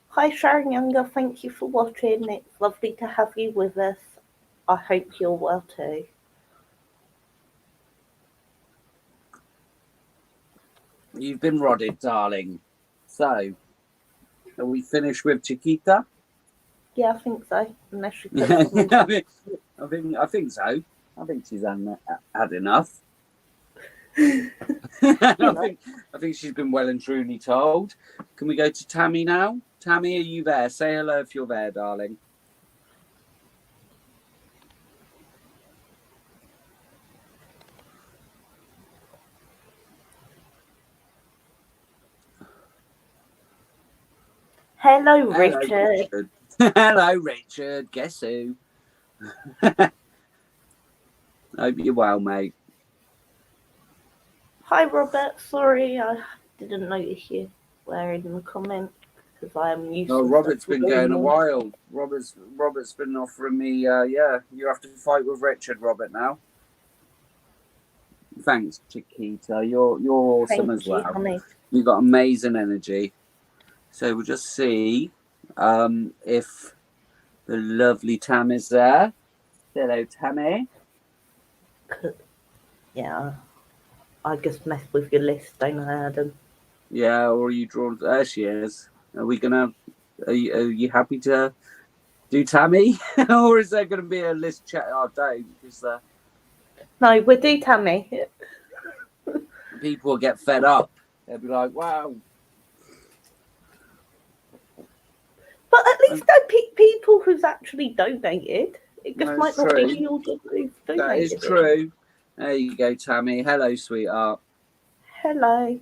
Hi Sharon Younger, thank you for watching. It's lovely to have you with us. I hope you're well too. You've been rodded, darling. So, are we finished with Chiquita? Yeah, I think so. Unless you put I something. think so. I think she's had enough. I think she's been well and truly told. Can we go to Tammy now? Tammy, are you there? Say hello if you're there, darling. Hello, Richard. Hello, Richard. Guess who? Hope you're well, mate. Hi, Robert. Sorry, I didn't notice you were in the comment because I am used. Oh, Robert's been going a while. Robert's been offering me. Yeah, you have to fight with Richard, Robert. Now, thanks, Chiquita. You're awesome as well. Honey. You've got amazing energy. So we'll just see if the lovely Tam is there. Hello, Tammy. Yeah, I just mess with your list, don't I, Adam? Yeah, or are you drawn? There she is. Are we gonna? Are you happy to do Tammy, or is there going to be a list chat? Oh, don't, because no, we'll do Tammy. People will get fed up. They'll be like, "Wow." But at least I pick people who's actually donated. It just might not true. be the order who's donated. That is true. There you go, Tammy. Hello, sweetheart. Hello.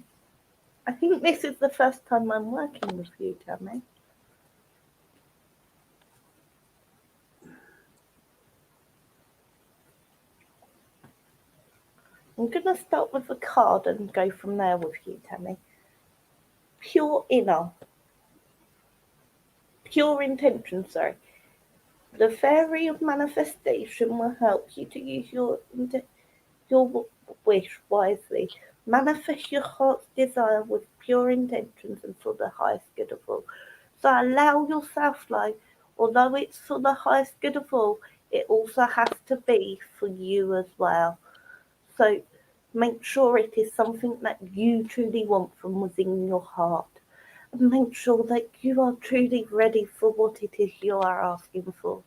I think this is the first time I'm working with you, Tammy. I'm going to start with a card and go from there with you, Tammy. Pure inner. Pure intention, sorry. The fairy of manifestation will help you to use your wish wisely. Manifest your heart's desire with pure intentions and for the highest good of all. So allow yourself, like, although it's for the highest good of all, it also has to be for you as well. So make sure it is something that you truly want from within your heart. And make sure that you are truly ready for what it is you are asking for.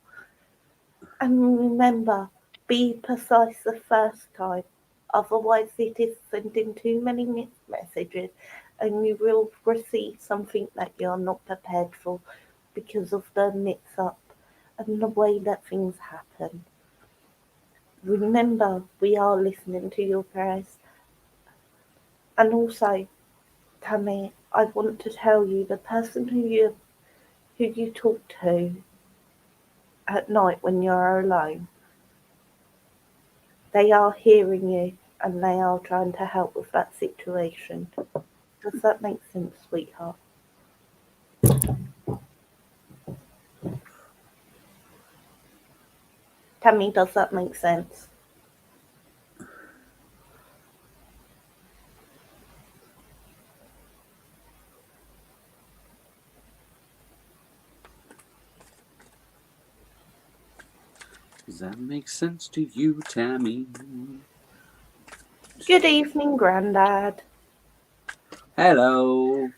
And remember, be precise the first time. Otherwise, it is sending too many mixed messages and you will receive something that you are not prepared for because of the mix up and the way that things happen. Remember, we are listening to your prayers. And also, Tammy, I want to tell you the person who you talk to at night when you're alone, they are hearing you and they are trying to help with that situation. Does that make sense, sweetheart? Tammy, does that make sense? Does that make sense to you, Tammy? Good evening, Grandad. Hello.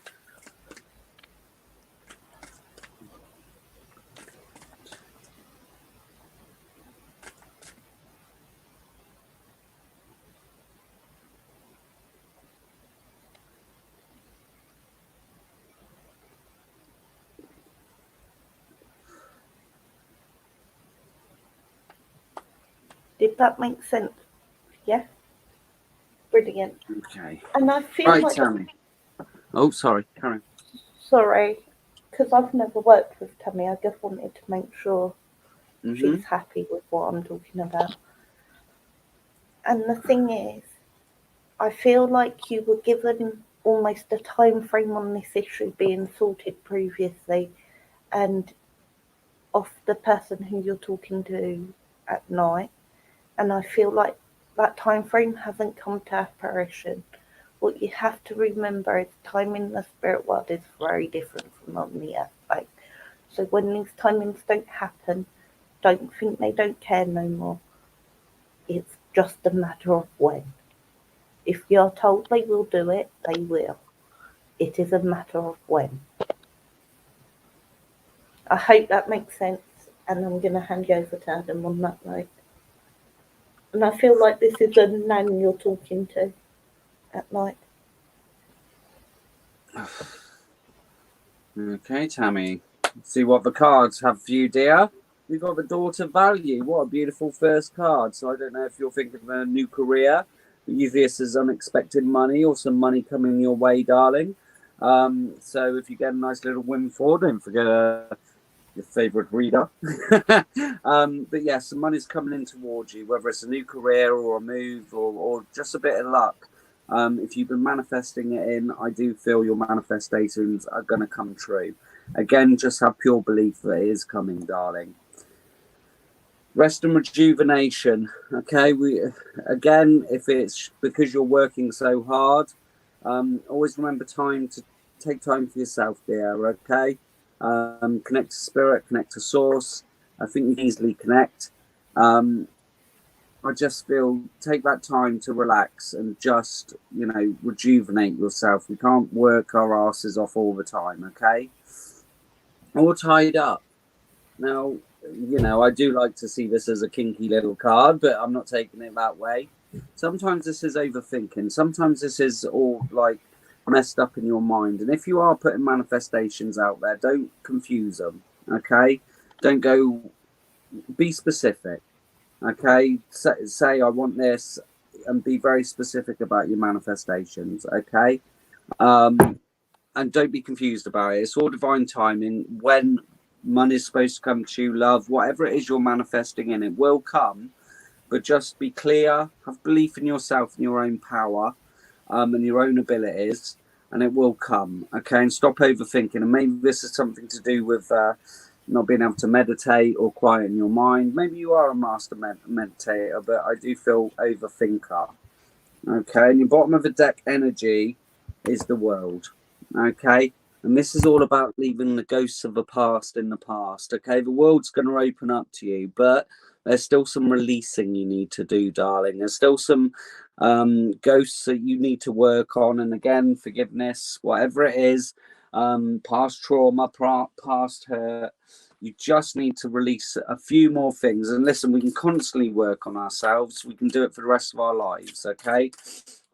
Did that make sense? Yeah? Brilliant. Okay. And I feel Right, like, Tammy. Oh, sorry. Karen. sorry, because I've never worked with Tammy, I just wanted to make sure she's happy with what I'm talking about. And the thing is, I feel like you were given almost a time frame on this issue being sorted previously, and of the person who you're talking to at night, and I feel like that time frame hasn't come to fruition. What you have to remember is time in the spirit world is very different from on the earth. Like, so when these timings don't happen, don't think they don't care no more. It's just a matter of when. If you're told they will do it, they will. It is a matter of when. I hope that makes sense, and I'm going to hand you over to Adam on that note. And I feel like this is a nan you're talking to at night. Okay, Tammy. See what the cards have for you, dear. We've got the daughter value. What a beautiful first card. So I don't know if you're thinking of a new career, but usually this is unexpected money or some money coming your way, darling. So if you get a nice little windfall, don't forget your favourite reader. But yeah, some money's coming in towards you, whether it's a new career or a move or just a bit of luck. If you've been manifesting it in, I do feel your manifestations are going to come true. Again, just have pure belief that it is coming, darling. Rest and rejuvenation. Okay, if it's because you're working so hard, always remember to take time for yourself, dear. Okay, connect to spirit, connect to source. I think you can easily connect. I just feel take that time to relax and just, rejuvenate yourself. We can't work our asses off all the time, okay? All tied up. Now, I do like to see this as a kinky little card, but I'm not taking it that way. Sometimes this is overthinking. Sometimes this is all like messed up in your mind. And if you are putting manifestations out there, don't confuse them, okay? Don't go, be specific. Okay, say I want this, and be very specific about your manifestations. Okay, and don't be confused about it. It's all divine timing. When money's supposed to come to you, love, whatever it is you're manifesting in, it will come. But just be clear, have belief in yourself and your own power, and your own abilities, and it will come. Okay, and stop overthinking. And maybe this is something to do with not being able to meditate or quieten your mind. Maybe you are a master meditator, but I do feel overthinker. Okay, and your bottom of the deck energy is the world. Okay, and this is all about leaving the ghosts of the past in the past. Okay, the world's going to open up to you, but there's still some releasing you need to do, darling. There's still some ghosts that you need to work on, and again, forgiveness, whatever it is, past trauma, past hurt. You just need to release a few more things. And listen, we can constantly work on ourselves. We can do it for the rest of our lives, okay?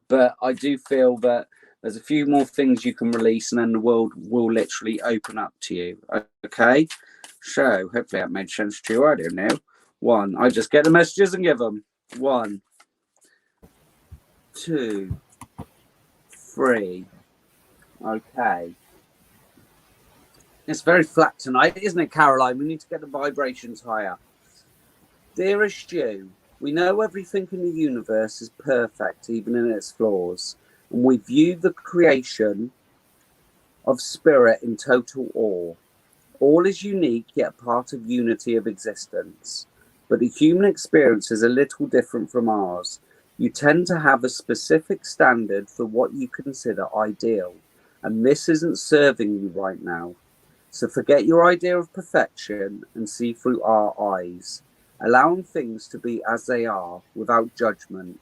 But I do feel that there's a few more things you can release, and then the world will literally open up to you, okay? So hopefully that made sense to you. I don't know. One, I just get the messages and give them. 1, 2, 3. Okay. It's very flat tonight, isn't it, Caroline? We need to get the vibrations higher. Dearest you, we know everything in the universe is perfect, even in its flaws, and we view the creation of spirit in total awe. All is unique, yet part of unity of existence. But the human experience is a little different from ours. You tend to have a specific standard for what you consider ideal, and this isn't serving you right now. So forget your idea of perfection and see through our eyes, allowing things to be as they are without judgment.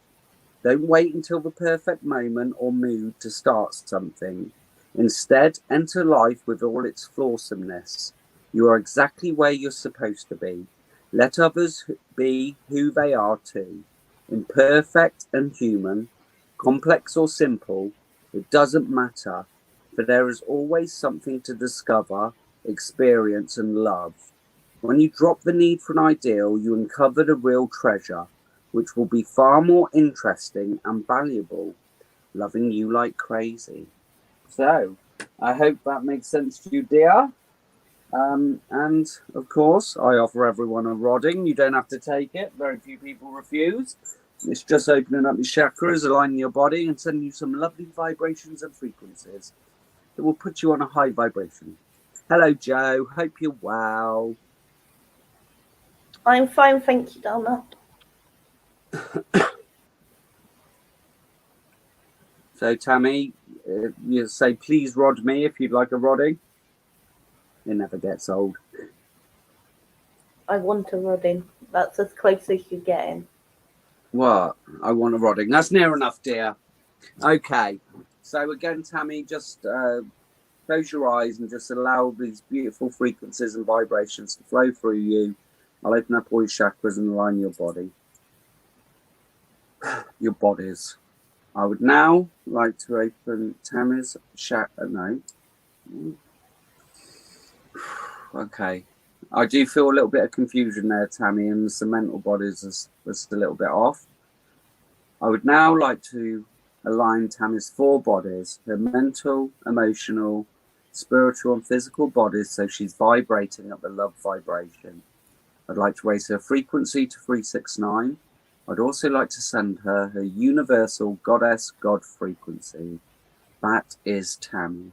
Don't wait until the perfect moment or mood to start something. Instead, enter life with all its flawsomeness. You are exactly where you're supposed to be. Let others be who they are too. Imperfect and human, complex or simple, it doesn't matter, for there is always something to discover, experience, and love. When you drop the need for an ideal, you uncover the real treasure, which will be far more interesting and valuable. Loving you like crazy. So, I hope that makes sense to you, dear. And of course, I offer everyone a rodding. You don't have to take it. Very few people refuse. It's just opening up your chakras, aligning your body, and sending you some lovely vibrations and frequencies that will put you on a high vibration. Hello, Joe. Hope you're well. I'm fine, thank you, Donna. So, Tammy, you say, please rod me if you'd like a rodding. It never gets old. I want a rodding. That's as close as you're getting. What? I want a rodding. That's near enough, dear. Okay. So again, Tammy, just close your eyes and just allow these beautiful frequencies and vibrations to flow through you. I'll open up all your chakras and align your body. Your bodies. I would now like to open Tammy's chakra. No. Okay. I do feel a little bit of confusion there, Tammy, and the mental bodies is a little bit off. I would now like to align Tammy's 4 bodies, her mental, emotional, spiritual, and physical bodies, so she's vibrating at the love vibration. I'd like to raise her frequency to 369. I'd also like to send her universal goddess God frequency. That is Tammy.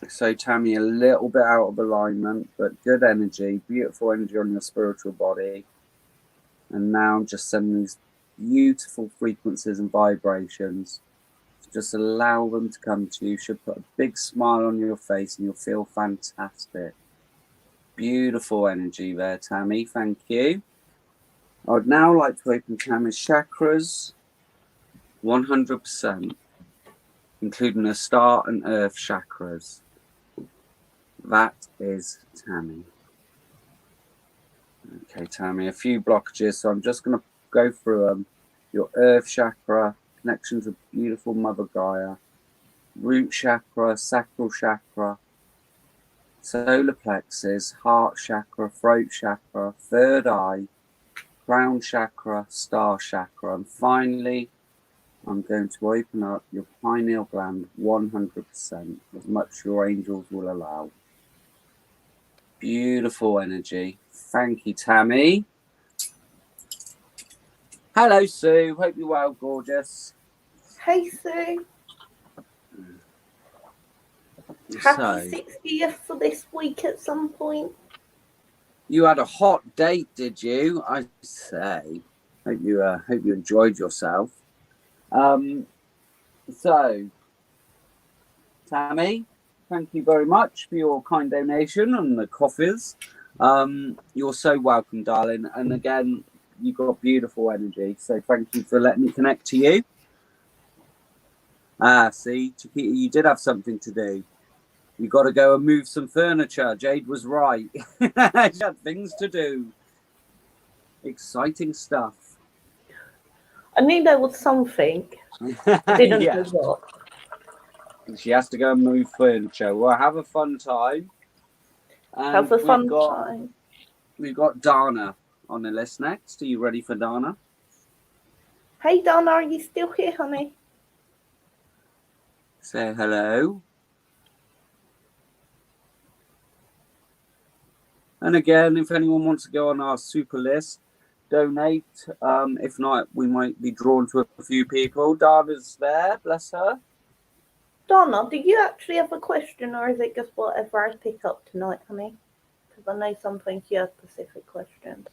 So Tammy, a little bit out of alignment, but good energy, beautiful energy on your spiritual body. And now I'm just sending these beautiful frequencies and vibrations. Just allow them to come to you. Should put a big smile on your face and you'll feel fantastic. Beautiful energy there, Tammy. Thank you. I would now like to open Tammy's chakras 100%, including the star and earth chakras. That is Tammy. Okay, Tammy, a few blockages, so I'm just going to go through them. Your earth chakra, connection to beautiful Mother Gaia, root chakra, sacral chakra, solar plexus, heart chakra, throat chakra, third eye, crown chakra, star chakra, and finally, I'm going to open up your pineal gland 100%, as much as your angels will allow. Beautiful energy. Thank you, Tammy. Hello, Sue. Hope you're well, gorgeous. Hey, Sue. Happy 60th for this week at some point. You had a hot date, did you? I say. Hope you enjoyed yourself. So, Tammy, thank you very much for your kind donation and the coffees. You're so welcome, darling. And again, you've got beautiful energy. So thank you for letting me connect to you. See, Chiquita, you did have something to do. You got to go and move some furniture. Jade was right. She had things to do. Exciting stuff. I knew there was something. I didn't know what. She has to go and move furniture. Well, have a fun time. And Have a fun time. We've got Dana on the list next. Are you ready for Dana? Hey, Dana, are you still here, honey? Say hello. And again, if anyone wants to go on our super list, donate. If not, we might be drawn to a few people. Dana's there, bless her. Dana, do you actually have a question, or is it just whatever I pick up tonight, honey? Because I know sometimes you have specific questions.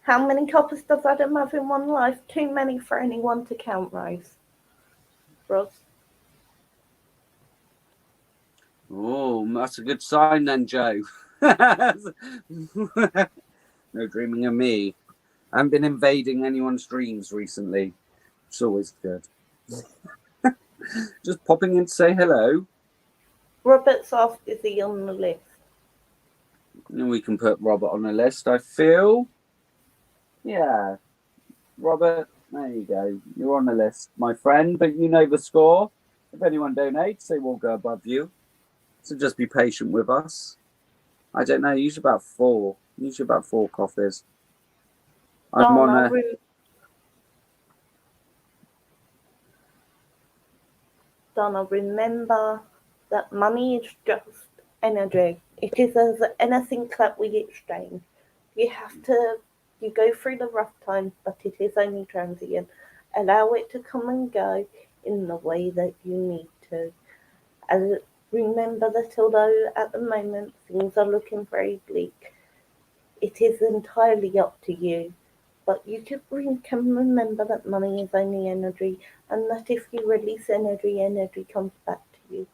How many coppers does Adam have in one life? Too many for anyone to count, Rose. Ross? Oh, that's a good sign then, Joe. No dreaming of me. I haven't been invading anyone's dreams recently. It's always good. Just popping in to say hello. Robert's asked, is he on the list? And we can put Robert on the list, I feel. Yeah. Robert, there you go. You're on the list, my friend, but you know the score. If anyone donates, they will go above you. So just be patient with us. I don't know, usually about four coffees. Dana, remember that money is just energy. It is as anything that we exchange. You go through the rough times, but it is only transient. Allow it to come and go in the way that you need to. And remember that although at the moment things are looking very bleak, it is entirely up to you. But you can remember that money is only energy, and that if you release energy, energy comes back to you.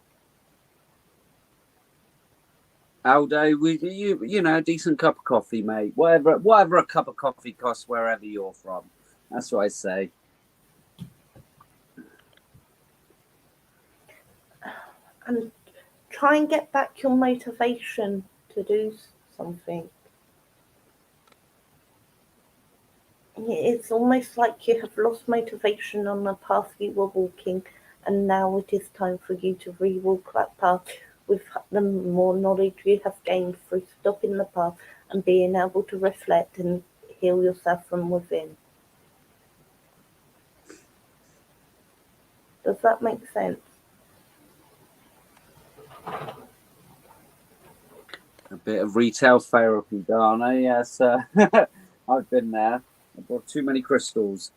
Aldo, you know, a decent cup of coffee, mate. Whatever a cup of coffee costs wherever you're from. That's what I say. And try and get back your motivation to do something. It's almost like you have lost motivation on the path you were walking, and now it is time for you to re-walk that path with the more knowledge you have gained through stopping the path and being able to reflect and heal yourself from within. Does that make sense? A bit of retail therapy, Dana. Yes, I've been there. I've got too many crystals.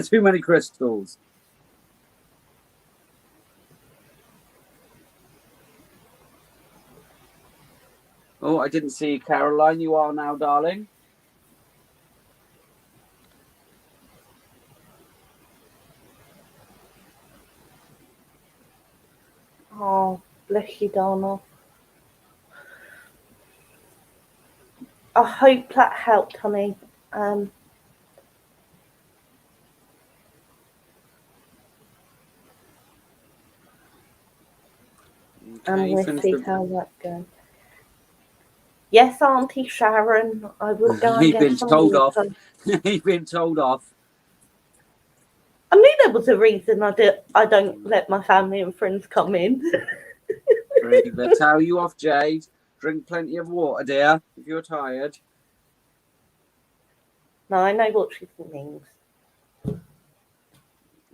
Too many crystals. Oh, I didn't see you, Caroline. You are now, darling. Oh, bless you, Dana. I hope that helped, honey. And we'll see how that goes. Yes, Auntie Sharon, I will go and get some water. He's been told off. I knew there was a reason I don't let my family and friends come in. They tell you off, Jade. Drink plenty of water, dear, if you're tired. No, I know what she means.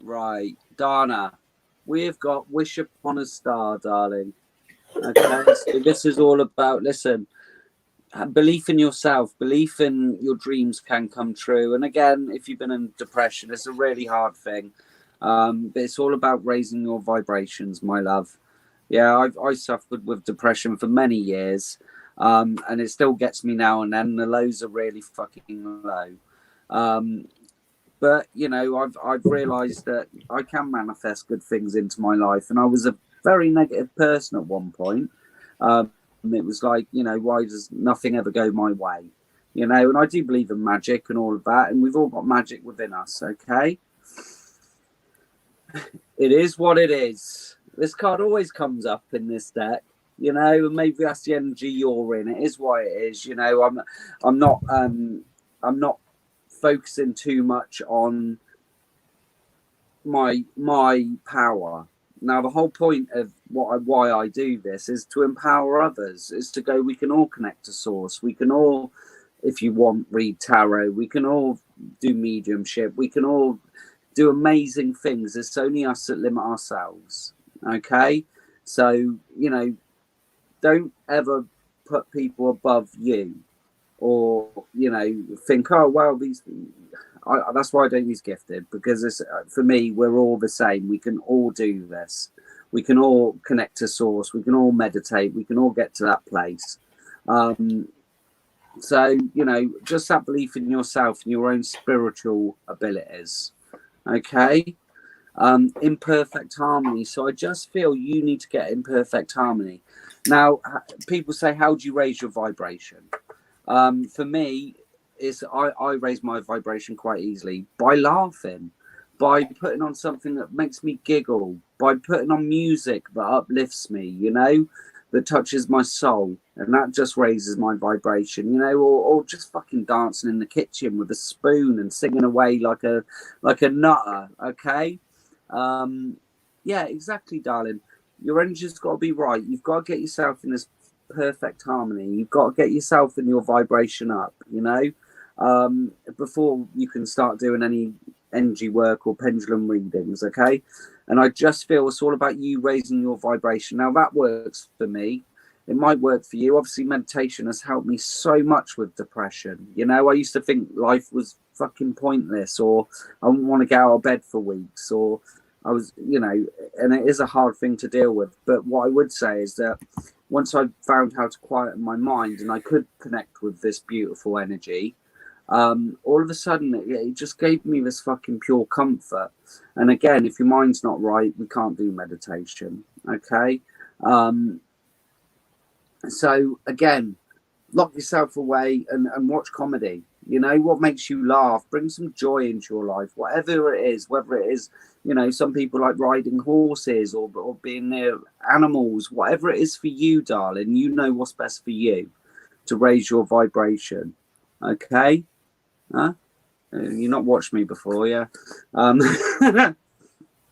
Right, Dana, we've got Wish Upon a Star, darling. Okay, so this is all about, listen, belief in yourself, belief in your dreams can come true. And again, if you've been in depression, it's a really hard thing. But it's all about raising your vibrations, my love. Yeah, I suffered with depression for many years. And it still gets me now and then. The lows are really fucking low. But you know, I've realised that I can manifest good things into my life, and I was a very negative person at one point. It was like, you know, why does nothing ever go my way? You know, and I do believe in magic and all of that, and we've all got magic within us. Okay, it is what it is. This card always comes up in this deck. You know, and maybe that's the energy you're in. It is what it is. You know, I'm not focusing too much on my power. Now, the whole point of why I do this is to empower others. Is to go. We can all connect to source. We can all, if you want, read tarot. We can all do mediumship. We can all do amazing things. It's only us that limit ourselves. Okay, so you know, don't ever put people above you, or you know, think, oh well, that's why I don't use gifted, because it's, for me, we're all the same. We can all do this. We can all connect to source. We can all meditate. We can all get to that place. So you know, just that belief in yourself and your own spiritual abilities. Okay. Imperfect harmony. So I just feel you need to get in perfect harmony. Now, people say, how do you raise your vibration? For me, I raise my vibration quite easily by laughing, by putting on something that makes me giggle, by putting on music that uplifts me, you know, that touches my soul, and that just raises my vibration, you know, or just fucking dancing in the kitchen with a spoon and singing away like a nutter. Okay. Yeah, exactly, darling. Your energy's got to be right. You've got to get yourself in this perfect harmony. You've got to get yourself and your vibration up, you know, before you can start doing any energy work or pendulum readings. Okay. And I just feel it's all about you raising your vibration. Now, that works for me. It might work for you. Obviously, meditation has helped me so much with depression. You know, I used to think life was fucking pointless, or I wouldn't want to get out of bed for weeks, or I was, you know, and it is a hard thing to deal with. But what I would say is that once I found how to quieten my mind and I could connect with this beautiful energy, all of a sudden it just gave me this fucking pure comfort. And again, if your mind's not right, we can't do meditation. Okay. So again, lock yourself away and watch comedy. You know, what makes you laugh, bring some joy into your life, whatever it is, whether it is, you know, some people like riding horses or being near animals, whatever it is for you, darling, you know what's best for you to raise your vibration. Okay. Huh? You've not watched me before, yeah?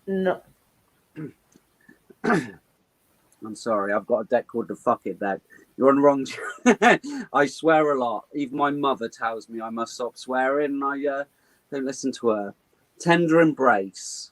No. I'm sorry, I've got a deck called the Fuck It deck. You're on the wrong. I swear a lot. Even my mother tells me I must stop swearing, and I don't listen to her. Tender embrace.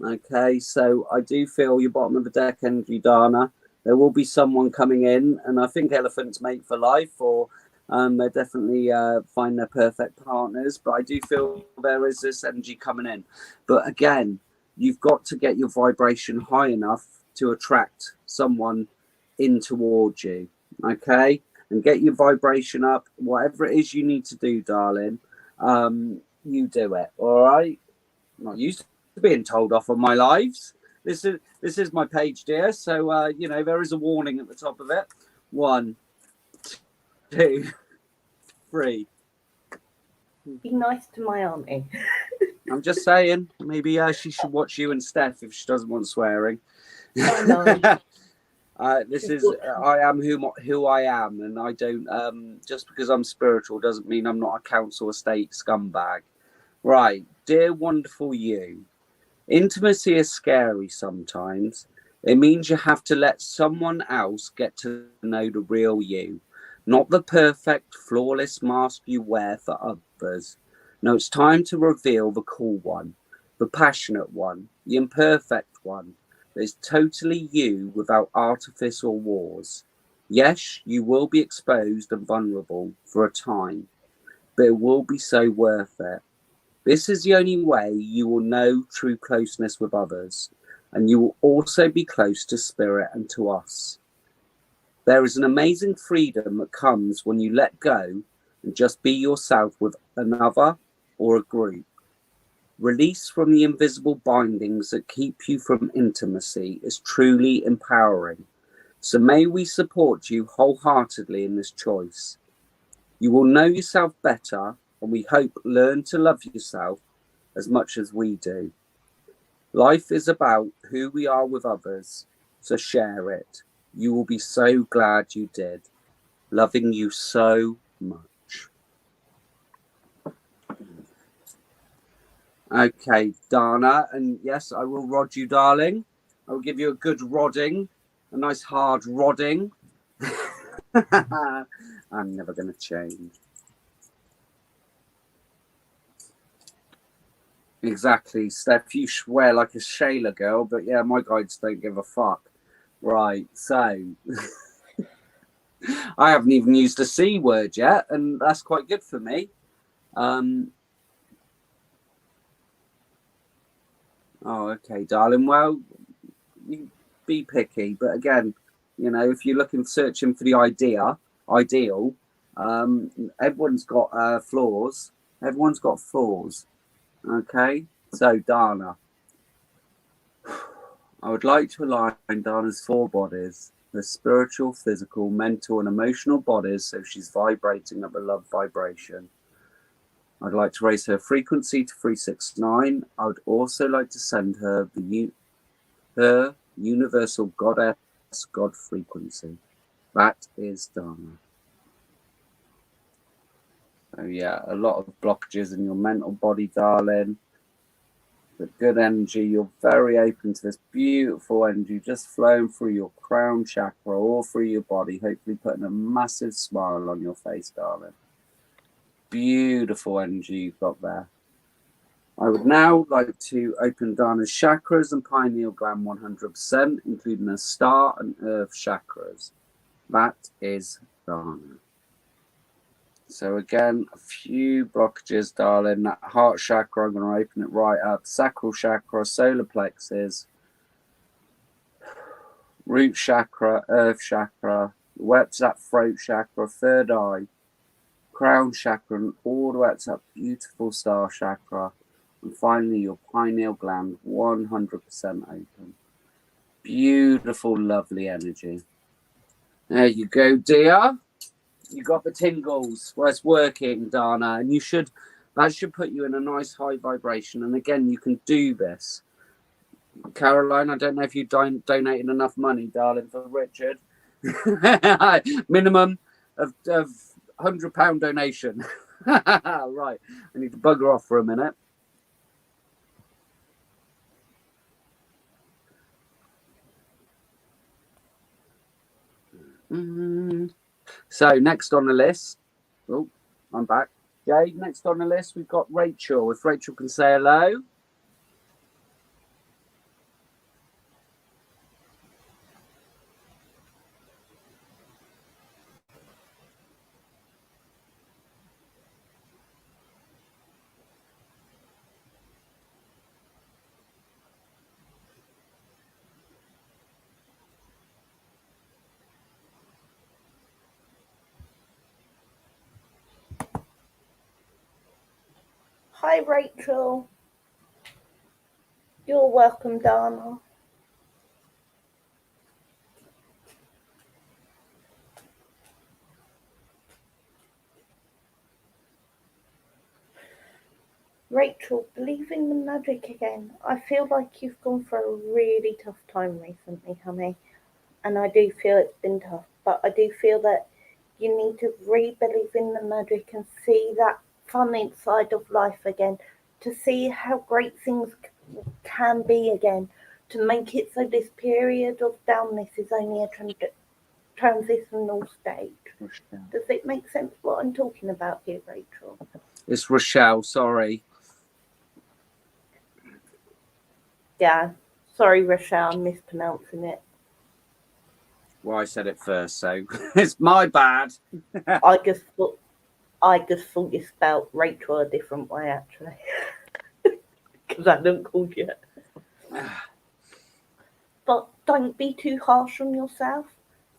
Okay, so I do feel your bottom of the deck energy, Dana. There will be someone coming in, and I think elephants mate for life, or they definitely find their perfect partners. But I do feel there is this energy coming in. But again, you've got to get your vibration high enough to attract someone in towards you. Okay, and get your vibration up. Whatever it is you need to do, darling, you do it. All right. I'm not used to being told off on my lives. This is my page, dear. So you know, there is a warning at the top of it. 1, 2, 3. Be nice to my auntie. I'm just saying, maybe she should watch you and Steph if she doesn't want swearing. I know. This is I am who I am, and I don't just because I'm spiritual doesn't mean I'm not a council estate scumbag. Right, dear wonderful you. Intimacy is scary sometimes. It means you have to let someone else get to know the real you, not the perfect, flawless mask you wear for others. No, it's time to reveal the cool one, the passionate one, the imperfect one. Is totally you without artifice or wars. Yes, you will be exposed and vulnerable for a time, but it will be so worth it. This is the only way you will know true closeness with others, and you will also be close to spirit and to us. There is an amazing freedom that comes when you let go and just be yourself with another or a group. Release from the invisible bindings that keep you from intimacy is truly empowering. So may we support you wholeheartedly in this choice. You will know yourself better, and we hope learn to love yourself as much as we do. Life is about who we are with others, so share it. You will be so glad you did. Loving you so much. Okay, Dana, and yes, I will rod you, darling. I will give you a good rodding, a nice hard rodding. I'm never going to change. Exactly, Steph, you swear like a Shayla girl, but yeah, my guides don't give a fuck. Right, so I haven't even used a C word yet, and that's quite good for me. Oh, okay, darling. Well, you be picky, but again, you know, if you're searching for the ideal, everyone's got flaws. Everyone's got flaws. Okay, so Dana, I would like to align Dana's 4 bodies: the spiritual, physical, mental, and emotional bodies, so she's vibrating at the love vibration. I'd like to raise her frequency to 369. I would also like to send her her universal goddess God frequency. That is Dana. So yeah, a lot of blockages in your mental body, darling. But good energy. You're very open to this beautiful energy just flowing through your crown chakra, all through your body, hopefully putting a massive smile on your face, darling. Beautiful energy you've got there. I would now like to open Dana's chakras and pineal gland 100%, including the star and earth chakras. That is Dana. So again, a few blockages, darling. That heart chakra, I'm going to open it right up. Sacral chakra, solar plexus, root chakra, earth chakra, what's that throat chakra, third eye, crown chakra, and all the way up to that beautiful star chakra. And finally, your pineal gland, 100% open. Beautiful, lovely energy. There you go, dear. You got the tingles. Well, it's working, Dana, and that should put you in a nice high vibration. And again, you can do this. Caroline, I don't know if you donated enough money, darling, for Richard. Minimum of £100 donation. Right, I need to bugger off for a minute. So next on the list, oh, I'm back. Jade, next on the list, we've got Rachel. If Rachel can say hello. Hi, Rachel. You're welcome, Dana. Rachel, believe in the magic again. I feel like you've gone through a really tough time recently, honey. And I do feel it's been tough, but I do feel that you need to re-believe in the magic and see that fun inside of life again, to see how great things can be again, to make it so this period of downness is only a transitional stage. Does it make sense what I'm talking about here, Rachel? It's Rochelle, sorry. Yeah, sorry, Rochelle, I'm mispronouncing it. Well, I said it first, so it's my bad. I just thought you spelled Rachel a different way, actually, because I hadn't called you. But don't be too harsh on yourself.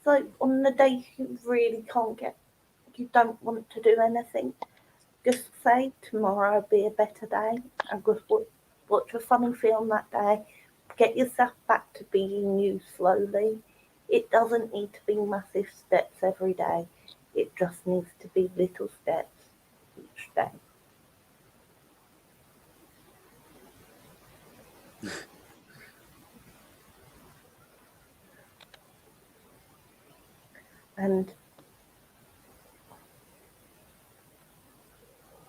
So on the days you really you don't want to do anything, just say tomorrow will be a better day, and just watch a funny film that day. Get yourself back to being you slowly. It doesn't need to be massive steps every day. It just needs to be little steps each day. And,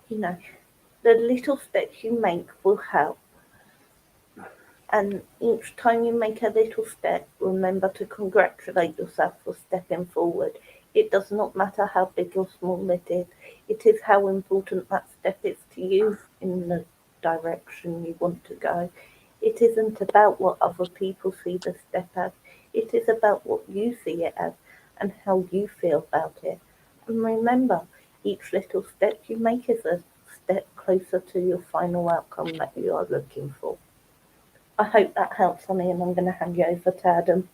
you know, the little steps you make will help. And each time you make a little step, remember to congratulate yourself for stepping forward. It does not matter how big or small it is how important that step is to you in the direction you want to go. It isn't about what other people see the step as, it is about what you see it as and how you feel about it. And remember, each little step you make is a step closer to your final outcome that you are looking for. I hope that helps, Sonny, and I'm going to hand you over to Adam.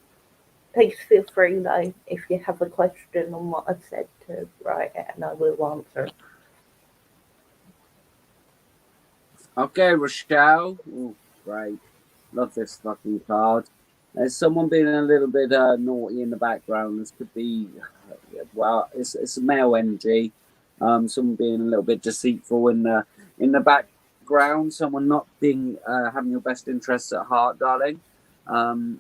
Please feel free, though, if you have a question on what I've said, to write it and I will answer. Okay, Rochelle. Ooh, great. Love this fucking card. There's someone being a little bit naughty in the background. This could be, well, it's a male energy. Someone being a little bit deceitful in the background. Someone not being having your best interests at heart, darling. Oh,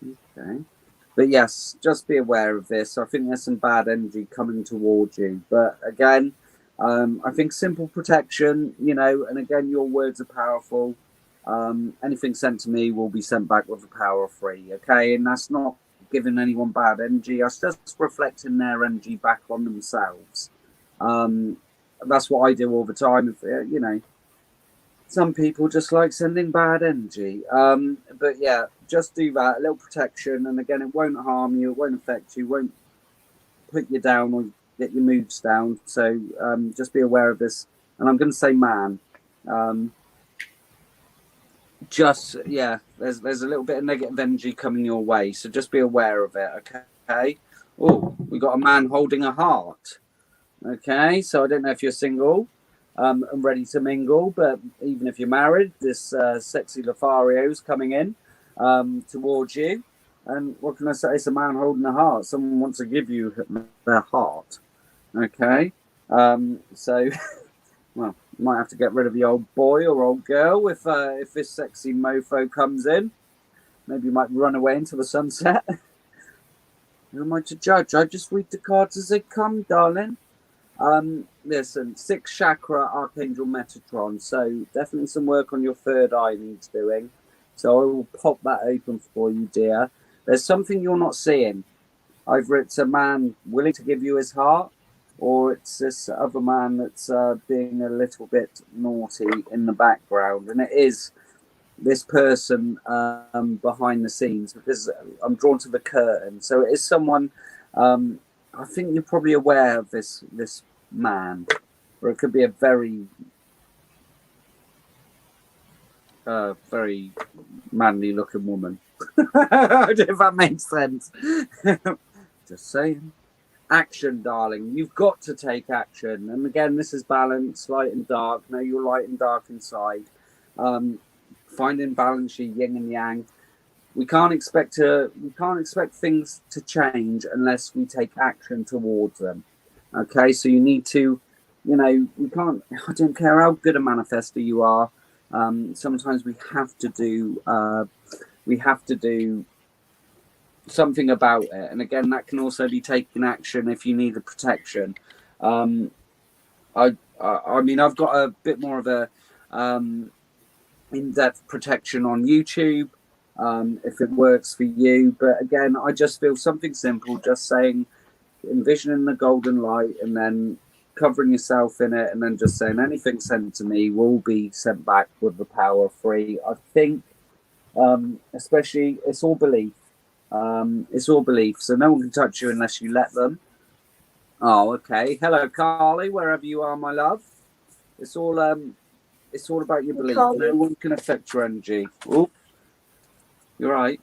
okay. But yes, just be aware of this. I think there's some bad energy coming towards you. But again, I think simple protection, and again, your words are powerful. Anything sent to me will be sent back with the power of 3, okay? And that's not giving anyone bad energy. That's just reflecting their energy back on themselves. That's what I do all the time. Some people just like sending bad energy. But yeah, just do that, a little protection. And again, it won't harm you, it won't affect you, won't put you down or get your moods down. So just be aware of this. And I'm going to say man. There's a little bit of negative energy coming your way. So just be aware of it, okay? Oh, we got a man holding a heart. Okay, so I don't know if you're single. And ready to mingle, but even if you're married, this sexy Lothario is coming in towards you. And what can I say? It's a man holding a heart. Someone wants to give you their heart. Okay, so well, you might have to get rid of the old boy or old girl if this sexy mofo comes in. Maybe you might run away into the sunset. Who am I to judge? I just read the cards as they come, darling. Listen, 6 chakra, Archangel Metatron. So definitely some work on your third eye needs doing. So I will pop that open for you, dear. There's something you're not seeing. Either it's a man willing to give you his heart, or it's this other man that's being a little bit naughty in the background. And it is this person behind the scenes, because I'm drawn to the curtain. So it is someone... I think you're probably aware of this man, or it could be a very very manly looking woman. If that makes sense. Just saying. Action, darling. You've got to take action. And again, this is balance, light and dark. Know you're light and dark inside. Finding balance, your yin and yang. We can't expect things to change unless we take action towards them. Okay, so you need to, we can't. I don't care how good a manifester you are. Sometimes we have to do something about it. And again, that can also be taking action if you need a protection. I mean, I've got a bit more of a in-depth protection on YouTube. If it works for you. But again, I just feel something simple, just saying, envisioning the golden light and then covering yourself in it and then just saying anything sent to me will be sent back with the power of 3. I think, especially, it's all belief. So no one can touch you unless you let them. Oh, okay. Hello, Carly, wherever you are, my love. It's all about your belief. Carly. No one can affect your energy. Oh. You're right.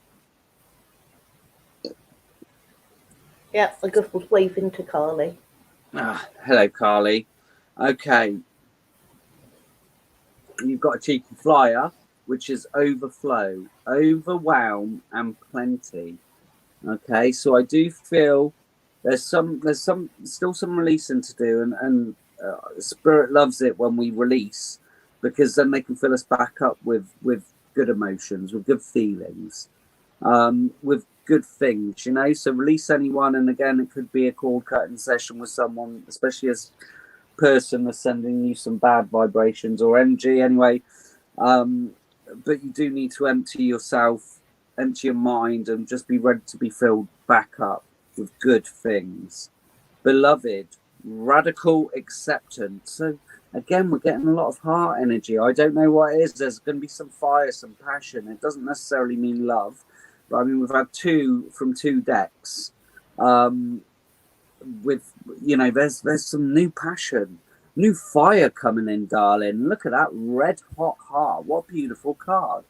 Yeah, I just was waving to Carly. Hello, Carly. Okay. You've got a cheeky flyer, which is overflow, overwhelm, and plenty. Okay, so I do feel there's still some releasing to do, and Spirit loves it when we release, because then they can fill us back up with good emotions, with good feelings, with good things, you know. So release anyone, and again, it could be a cord cutting session with someone, especially as person that's sending you some bad vibrations or energy anyway. But you do need to empty yourself, empty your mind, and just be ready to be filled back up with good things. Beloved, radical acceptance. So again, we're getting a lot of heart energy. I don't know what it is. There's going to be some fire, some passion. It doesn't necessarily mean love, but I mean, we've had two from two decks. With, you know, there's some new passion, new fire coming in, darling. Look at that red hot heart. What a beautiful card.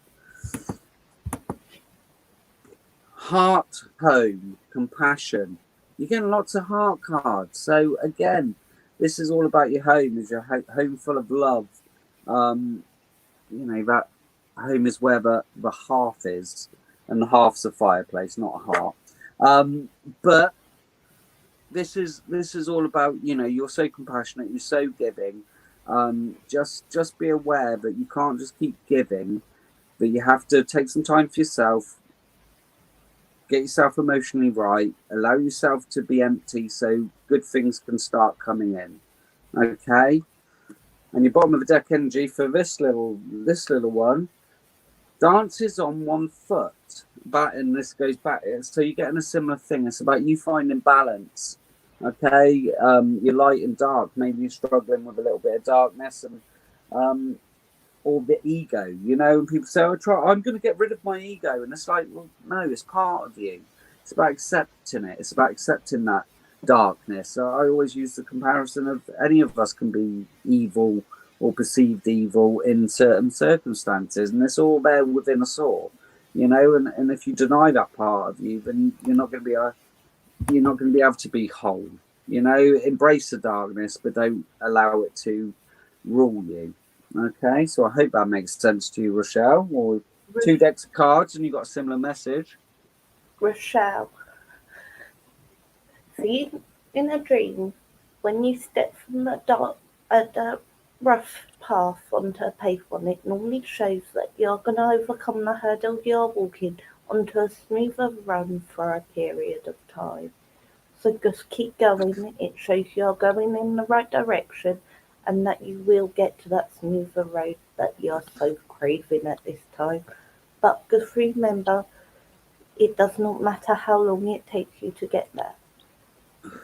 Heart, home, compassion. You're getting lots of heart cards. So again, this is all about your home. Is your home full of love? You know, that home is where the hearth is, and the hearth's a fireplace, not a heart. But this is all about, you know, you're so compassionate, you're so giving. Just be aware that you can't just keep giving, that you have to take some time for yourself, get yourself emotionally right, allow yourself to be empty so good things can start coming in. Okay? And your bottom of the deck energy for this little one, dances on one foot. And this goes back, so you're getting a similar thing. It's about you finding balance. Okay, you're light and dark. Maybe you're struggling with a little bit of darkness, and or the ego, you know. And people say, I'm going to get rid of my ego, and it's like, well, no, it's part of you. It's about accepting it. It's about accepting that darkness. So I always use the comparison of any of us can be evil or perceived evil in certain circumstances, and it's all there within us all, you know. And if you deny that part of you, then you're not going to be able to be whole, you know. Embrace the darkness, but don't allow it to rule you. Okay, so I hope that makes sense to you, Rochelle. Or two decks of cards, and you got a similar message. Rochelle, see, in a dream, when you step from the rough path onto a paved one, it normally shows that you're going to overcome the hurdle you're walking onto a smoother run for a period of time. So just keep going. It shows you're going in the right direction, and that you will get to that smoother road that you're so craving at this time. But just remember, it does not matter how long it takes you to get there.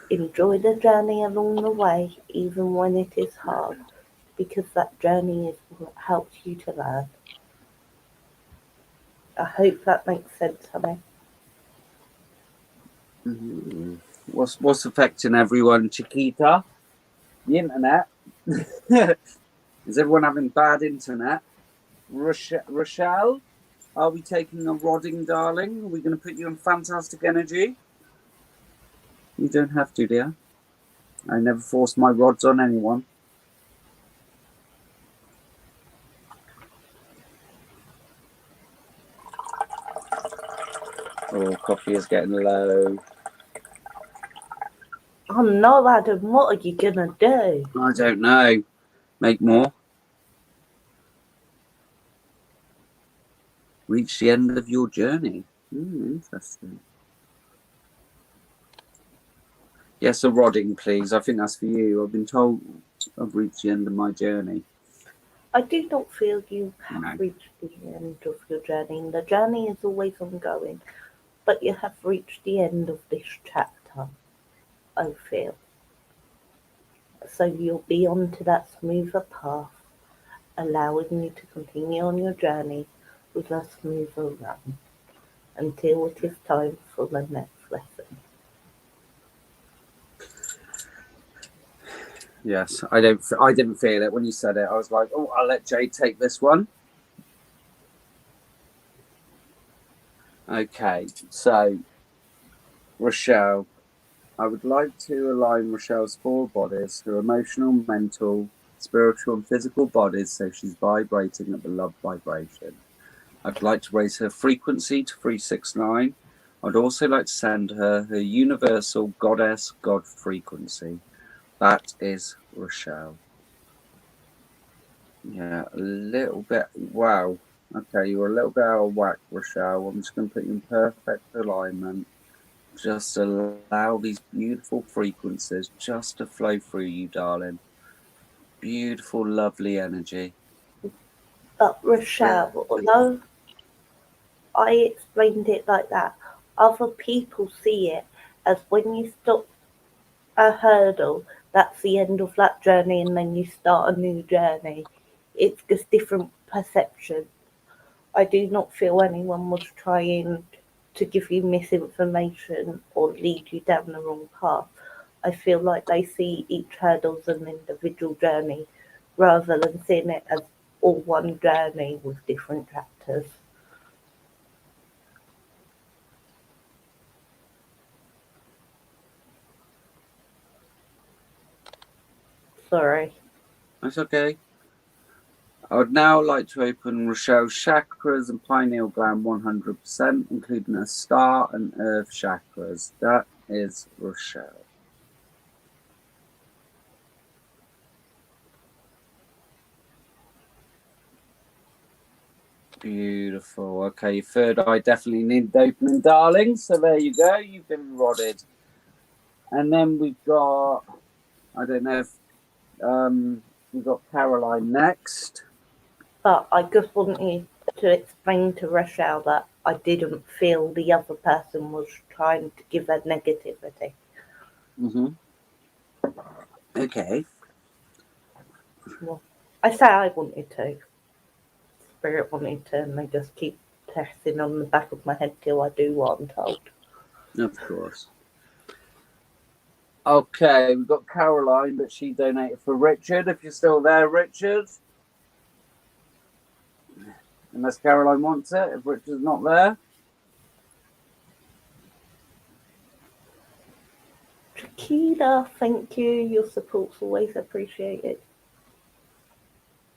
Enjoy the journey along the way, even when it is hard, because that journey is what helps you to learn. I hope that makes sense, honey. Mm-hmm. What's affecting everyone, Chiquita? The internet. Is everyone having bad internet? Rochelle, are we taking a rodding, darling? Are we going to put you in fantastic energy? You don't have to, dear. I never force my rods on anyone. Oh, coffee is getting low. Oh no, Adam, what are you gonna do? I don't know. Make more. Reach the end of your journey. Interesting. Yes, a rodding, please. I think that's for you. I've been told I've reached the end of my journey. I do not feel you have reached the end of your journey. The journey is always ongoing, but you have reached the end of this chapter, I feel. So you'll be onto that smoother path, allowing you to continue on your journey with a smoother run until it is time for the next lesson. Yes, I didn't feel it when you said it. I was like, oh, I'll let Jade take this one. Okay, so Rochelle, I would like to align Rochelle's four bodies, her emotional, mental, spiritual, and physical bodies, so she's vibrating at the love vibration. I'd like to raise her frequency to 369. I'd also like to send her universal goddess God frequency. That is Rochelle. Yeah, a little bit. Wow. Okay, you're a little bit out of whack, Rochelle. I'm just going to put you in perfect alignment. Just allow these beautiful frequencies just to flow through you, darling. Beautiful, lovely energy. But Rochelle, although I explained it like that, other people see it as when you stop a hurdle, that's the end of that journey, and then you start a new journey. It's just different perception. I do not feel anyone was trying to give you misinformation or lead you down the wrong path. I feel like they see each hurdle as an individual journey rather than seeing it as all one journey with different chapters. Sorry. That's okay. I would now like to open Rochelle's chakras and pineal gland 100%, including her star and earth chakras. That is Rochelle. Beautiful. Okay, your third eye definitely needs opening, darling. So there you go. You've been rodded. And then we've got, I don't know if we've got Caroline next. But I just want you to explain to Rochelle that I didn't feel the other person was trying to give her negativity. Okay. Well, I say I wanted to. Spirit wanted to, and they just keep testing on the back of my head till I do what I'm told. Of course. Okay, we've got Caroline, but she donated for Richard. If you're still there, Richard. Unless Caroline wants it, if Richard's not there. Chiquita, thank you. Your support's always appreciated.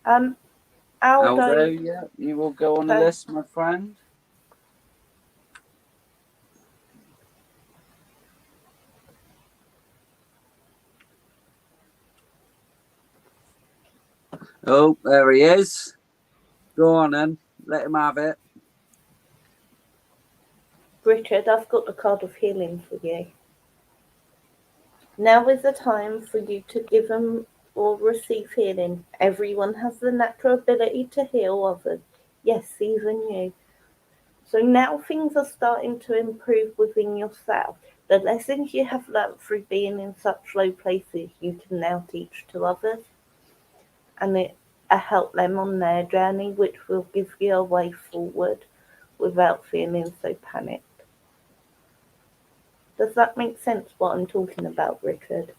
Aldo, Aldo, yeah, you will go on the list, my friend. Oh, there he is. Go on then. Let him have it. Richard, I've got the card of healing for you. Now is the time for you to give them or receive healing. Everyone has the natural ability to heal others. Yes, even you. So now things are starting to improve within yourself. The lessons you have learnt through being in such low places, you can now teach to others, and it help them on their journey, which will give you a way forward without feeling so panicked. Does that make sense what I'm talking about, Richard?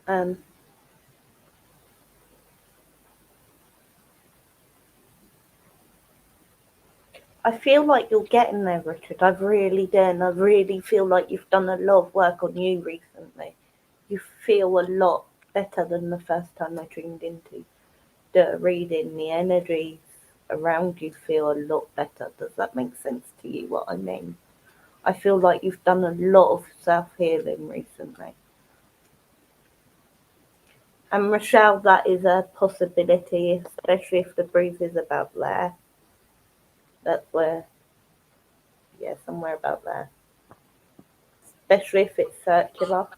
Um, I feel like you're getting there, Richard. I really do, and I really feel like you've done a lot of work on you recently. You feel a lot better than the first time I tuned into the reading. The energies around you feel a lot better. Does that make sense to you, what I mean? I feel like you've done a lot of self healing recently. And Rochelle, that is a possibility, especially if the breeze is about there. That's where, yeah, somewhere about there. Especially if it's circular.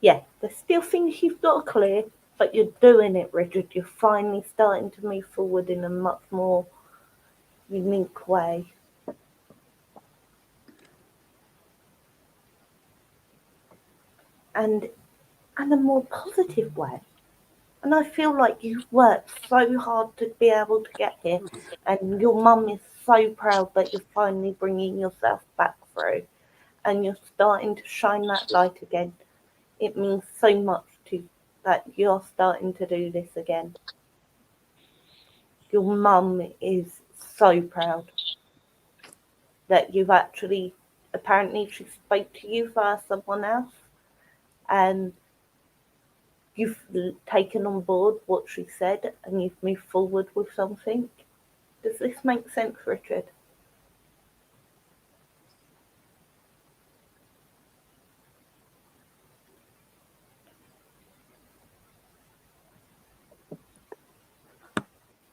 Yeah, there's still things you've got to clear, but you're doing it, Richard. You're finally starting to move forward in a much more unique way. And a more positive way. And I feel like you've worked so hard to be able to get here, and your mum is so proud that you're finally bringing yourself back through, and you're starting to shine that light again. It means so much to that you're starting to do this again. Your mum is so proud that you've actually, apparently she spoke to you via someone else, and you've taken on board what she said and you've moved forward with something. Does this make sense, Richard?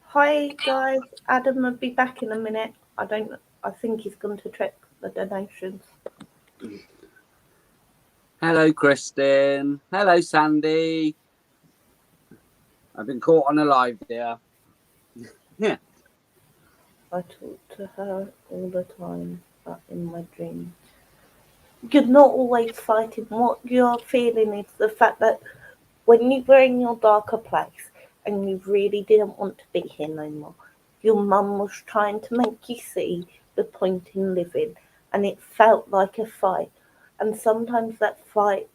Hi guys, Adam will be back in a minute. I think he's gone to check the donations. Hello, Kristen. Hello, Sandy. I've been caught on a live there. Yeah. I talk to her all the time, but in my dreams. You're not always fighting. What you're feeling is the fact that when you were in your darker place and you really didn't want to be here no more, your mum was trying to make you see the point in living, and it felt like a fight. And sometimes that fight,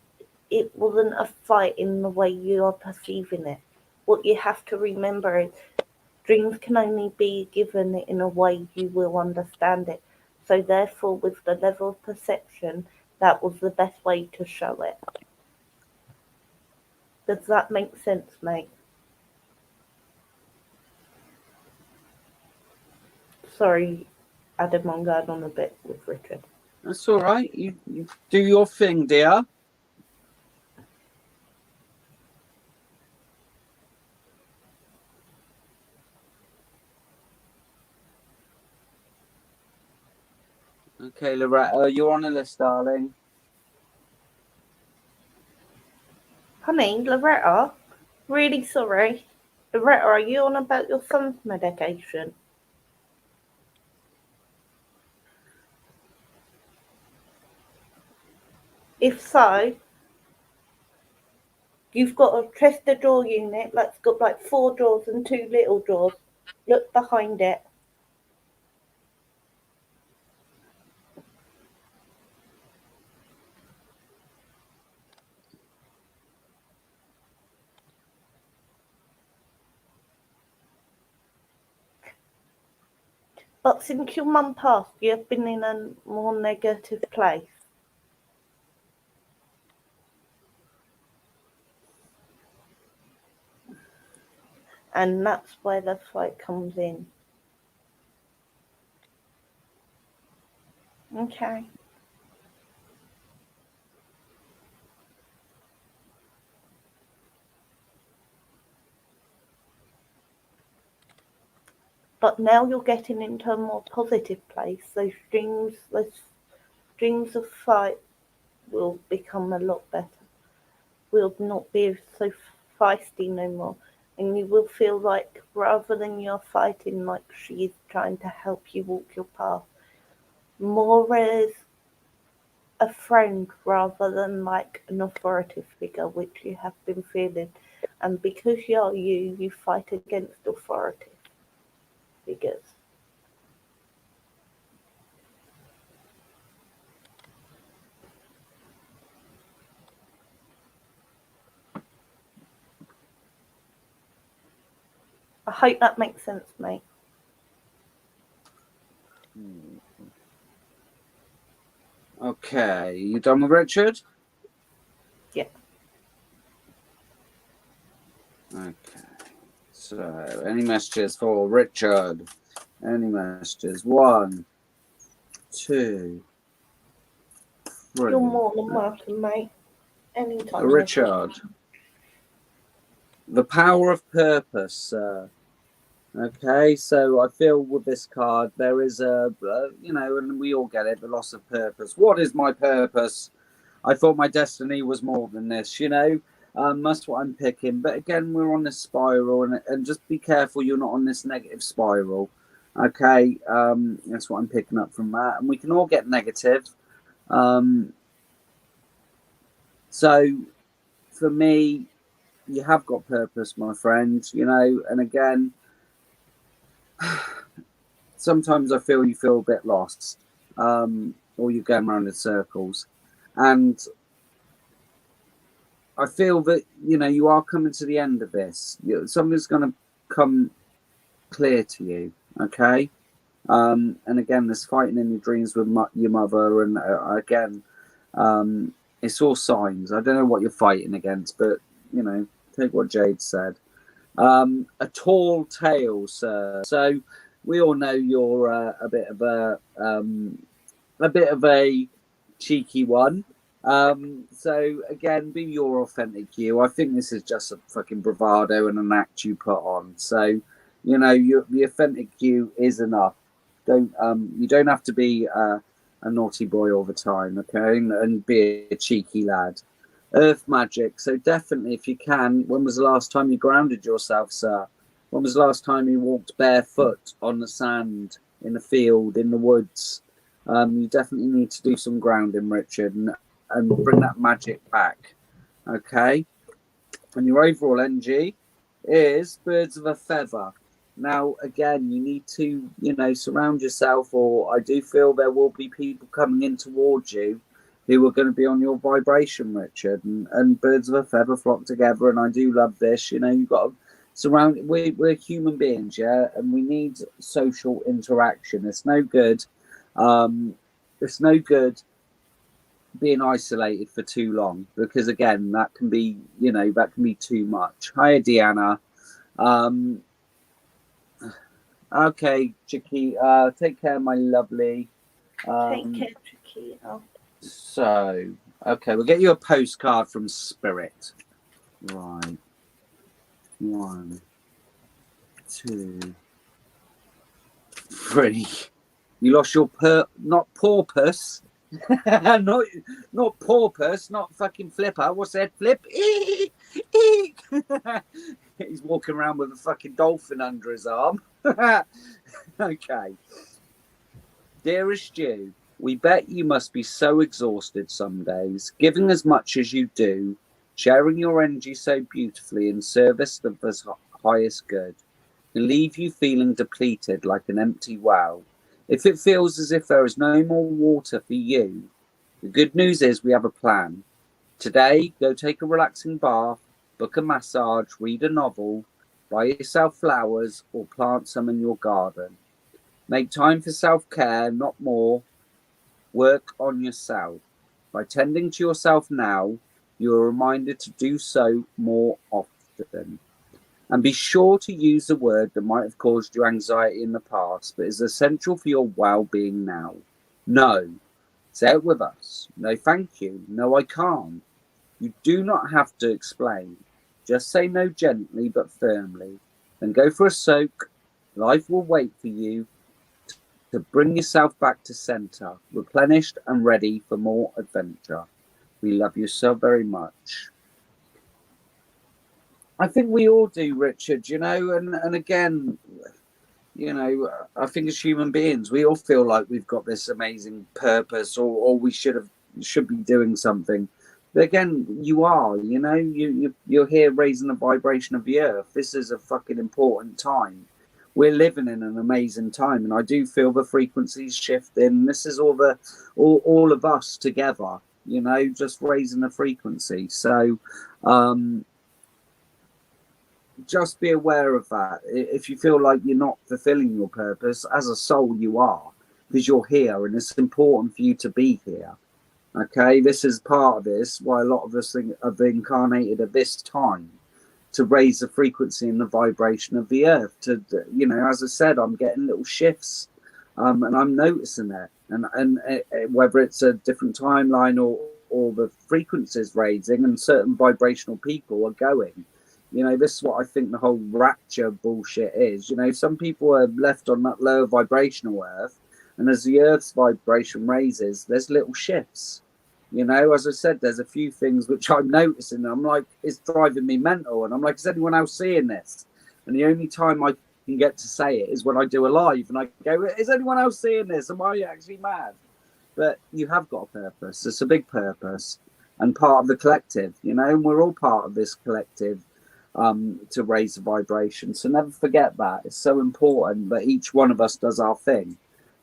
it wasn't a fight in the way you are perceiving it. What you have to remember is dreams can only be given in a way you will understand it. So therefore, with the level of perception, that was the best way to show it. Does that make sense, mate? Sorry, Adam, I'm going on a bit with Richard. That's all right. You do your thing, dear. Okay, Loretta, you're on the list, darling. Honey, Loretta, really sorry. Loretta, are you on about your son's medication? If so, you've got a chest of drawer unit that's got like 4 drawers and 2 little drawers. Look behind it. But since your mum passed, you've been in a more negative place. And that's where the fight comes in. Okay. But now you're getting into a more positive place. Those dreams of fight will become a lot better. Will not be so feisty no more. And you will feel like rather than you're fighting, like she is trying to help you walk your path, more as a friend rather than like an authoritative figure, which you have been feeling. And because you're you fight against authoritative figures. I hope that makes sense, mate. Okay, you done with Richard? Yeah. Okay. So, any messages for Richard? Any messages? 1, 2, 3. You're more than welcome, mate. Anytime. Richard. The power of purpose. Okay, so I feel with this card there is a, and we all get it, the loss of purpose. What is my purpose? I thought my destiny was more than this, you know. That's what I'm picking. But again, we're on this spiral, and just be careful you're not on this negative spiral. Okay, that's what I'm picking up from that. And we can all get negative. So for me, you have got purpose, my friend, you know. And again, sometimes I feel you feel a bit lost, or you're going around in circles. And I feel that, you know, you are coming to the end of this. Something's going to come clear to you, okay? And again, there's fighting in your dreams with your mother, and again, it's all signs. I don't know what you're fighting against, but, you know, take what Jade said. A tall tale, sir. So we all know you're a bit of a cheeky one. So again, be your authentic you. I think this is just a fucking bravado and an act you put on. So, you know, the authentic you is enough. You don't have to be a naughty boy all the time, okay? And be a cheeky lad. Earth magic. So definitely, if you can, when was the last time you grounded yourself, sir? When was the last time you walked barefoot on the sand, in the field, in the woods? You definitely need to do some grounding, Richard, and bring that magic back. Okay? And your overall energy is birds of a feather. Now, again, you need to, you know, surround yourself, or I do feel there will be people coming in towards you who are going to be on your vibration, Richard, and birds of a feather flock together. And I do love this. You know, you've got to surround. We're human beings, yeah, and we need social interaction. It's no good. It's no good being isolated for too long, because again, that can be, you know, that can be too much. Hiya, Deanna. Okay, Chicky. Take care, my lovely. Take care, Chiquita. So, okay, we'll get you a postcard from Spirit. Right. 1, 2, 3. You lost your not porpoise. not porpoise, not fucking flipper. What's that? Flip? He's walking around with a fucking dolphin under his arm. Okay. Dearest you, we bet you must be so exhausted some days, giving as much as you do, sharing your energy so beautifully in service of the highest good, and leave you feeling depleted like an empty well. If it feels as if there is no more water for you, the good news is we have a plan. Today, go take a relaxing bath, book a massage, read a novel, buy yourself flowers, or plant some in your garden. Make time for self-care, not more. Work on yourself. By tending to yourself now, you are reminded to do so more often. And be sure to use a word that might have caused you anxiety in the past, but is essential for your well-being now. No. Say it with us. No, thank you. No, I can't. You do not have to explain. Just say no gently but firmly. Then go for a soak. Life will wait for you to bring yourself back to center, replenished and ready for more adventure. We love you so very much. I think we all do, Richard, you know, and again, you know, I think as human beings, we all feel like we've got this amazing purpose, or we should be doing something. But again, you are, you know, you're here raising the vibration of the earth. This is a fucking important time. We're living in an amazing time, and I do feel the frequencies shifting. This is all of us together, you know, just raising the frequency. So, just be aware of that. If you feel like you're not fulfilling your purpose, as a soul you are, because you're here, and it's important for you to be here. Okay, this is part of this, why a lot of us have incarnated at this time, to raise the frequency and the vibration of the earth. To, you know, as I said, I'm getting little shifts, and I'm noticing it, and whether it's a different timeline or the frequencies raising, and certain vibrational people are going. You know, this is what I think the whole rapture bullshit is. You know, some people are left on that lower vibrational earth, and as the earth's vibration raises, there's little shifts. You know, as I said, there's a few things which I'm noticing. I'm like, it's driving me mental. And I'm like, is anyone else seeing this? And the only time I can get to say it is when I do a live and I go, is anyone else seeing this? Am I actually mad? But you have got a purpose. It's a big purpose and part of the collective, you know, and we're all part of this collective to raise the vibration. So never forget that. It's so important that each one of us does our thing,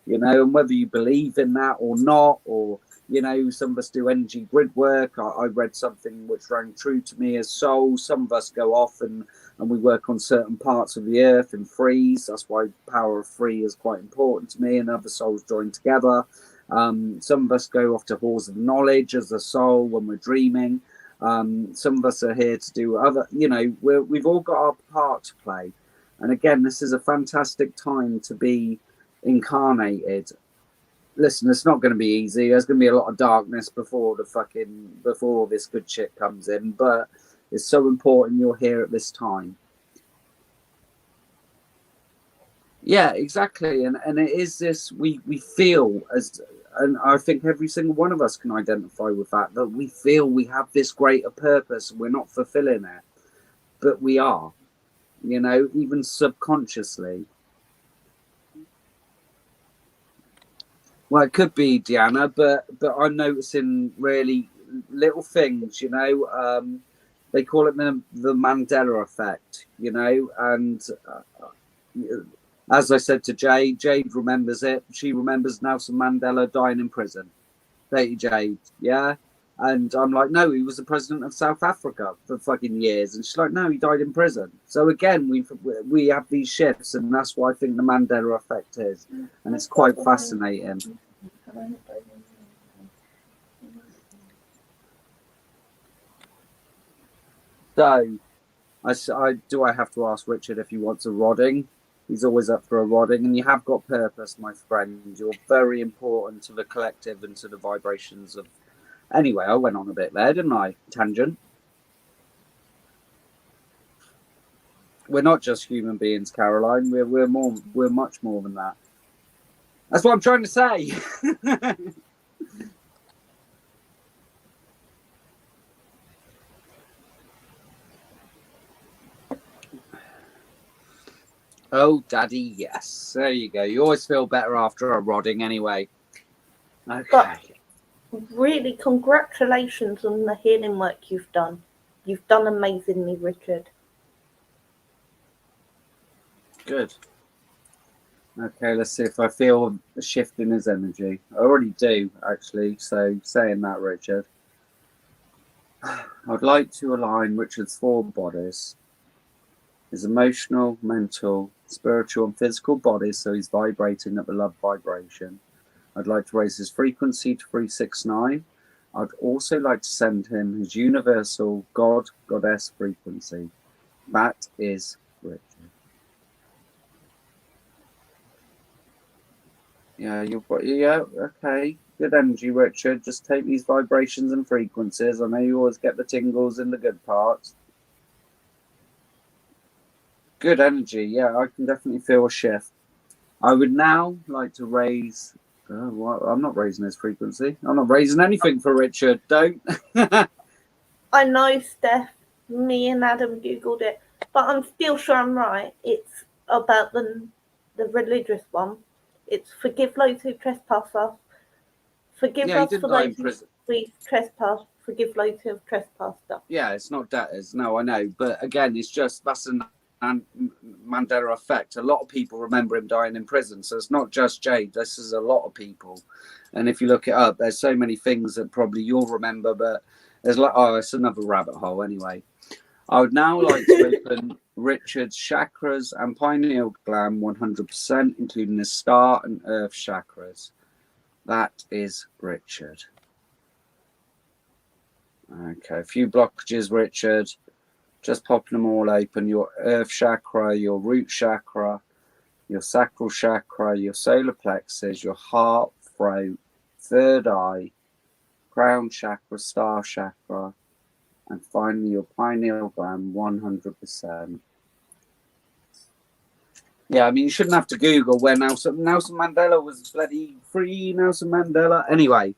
you know, and whether you believe in that or not, or, you know, some of us do energy grid work. I read something which rang true to me as souls. Some of us go off and we work on certain parts of the earth and freeze. That's why power of free is quite important to me, and other souls join together. Some of us go off to halls of knowledge as a soul when we're dreaming. Some of us are here to do other, you know, we've all got our part to play. And again, this is a fantastic time to be incarnated. Listen, it's not going to be easy. There's going to be a lot of darkness before all this good shit comes in, but it's so important you're here at this time. Yeah, exactly. And it is this, we feel as, and I think every single one of us can identify with that we feel we have this greater purpose. We're not fulfilling it, but we are, you know, even subconsciously. Well, it could be, Deanna, but I'm noticing really little things, you know. They call it the Mandela Effect, you know, and as I said to Jade remembers it. She remembers Nelson Mandela dying in prison. Lady Jade, yeah? And I'm like, no, he was the president of South Africa for fucking years. And she's like, no, he died in prison. So again, we have these shifts, and that's why I think the Mandela Effect is. And it's quite fascinating. So, I have to ask Richard if he wants a rodding? He's always up for a rodding, and you have got purpose, my friend. You're very important to the collective and to the vibrations of... Anyway, I went on a bit there, didn't I? Tangent. We're not just human beings, Caroline. We're much more than that. That's what I'm trying to say. Oh, Daddy, yes. There you go. You always feel better after a rodding anyway. Okay. But really, congratulations on the healing work you've done. You've done amazingly, Richard. Good. Okay, let's see if I feel a shift in his energy. I already do, actually. So, saying that, Richard, I'd like to align Richard's 4 bodies: his emotional, mental, spiritual, and physical bodies, so he's vibrating at the love vibration. I'd like to raise his frequency to 369. I'd also like to send him his universal God, Goddess frequency. That is Richard. Yeah, okay. Good energy, Richard. Just take these vibrations and frequencies. I know you always get the tingles in the good parts. Good energy. Yeah, I can definitely feel a shift. I would now like to raise... I'm not raising his frequency. I'm not raising anything for Richard. Don't. I know, Steph. Me and Adam googled it, but I'm still sure I'm right. It's about the religious one. It's forgive those who trespass us. Forgive us for those who we trespass. Forgive those who have trespassed us. Yeah, it's not debtors. No, I know. But again, it's just that's a Mandela Effect. A lot of people remember him dying in prison. So it's not just Jade. This is a lot of people. And if you look it up, there's so many things that probably you'll remember. But there's like, oh, it's another rabbit hole anyway. I would now like to open Richard's chakras and pineal gland 100%, including his star and earth chakras. That is Richard. Okay, a few blockages, Richard. Just popping them all open. Your earth chakra, your root chakra, your sacral chakra, your solar plexus, your heart, throat, third eye, crown chakra, star chakra, and finally your pineal gland 100%. Yeah, I mean, you shouldn't have to Google where Nelson Mandela was bloody free. Nelson Mandela. Anyway,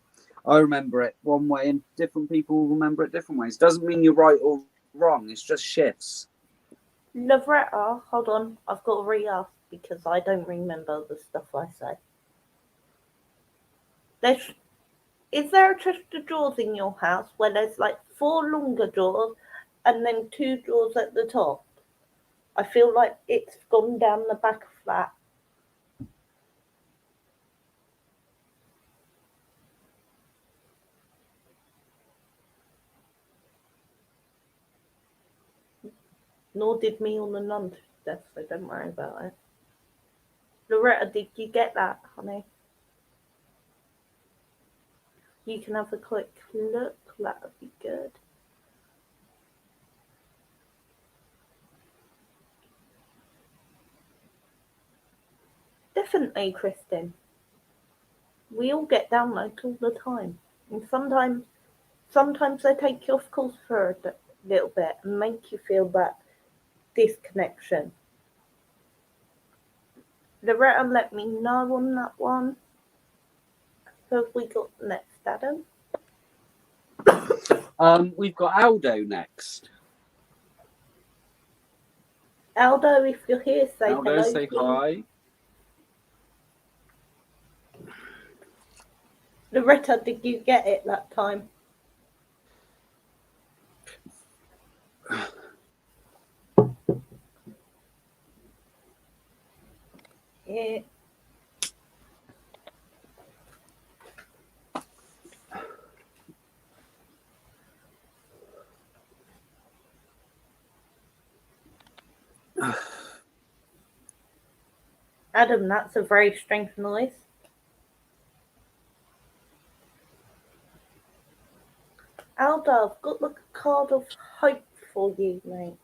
I remember it one way, and different people remember it different ways. Doesn't mean you're right or wrong. It's just shifts. Loretta, hold on, I've got to re-ask because I don't remember the stuff I say. Is there a chest of drawers in your house where there's like 4 longer drawers and then 2 drawers at the top? I feel like it's gone down the back of that. Nor did me on the nun's desk, so don't worry about it. Loretta, did you get that, honey? You can have a quick look, that would be good. Definitely, Kristen. We all get downloads all the time. And sometimes they take you off course for a little bit and make you feel that disconnection. Loretta, let me know on that one. Who have we got next, Adam? We've got Aldo next. Aldo, if you're here, say Aldo, hello. say please. hi. Loretta, did you get it that time? Yeah. Adam, that's a very strange noise. Aldo, I've got the card of hope for you, mate.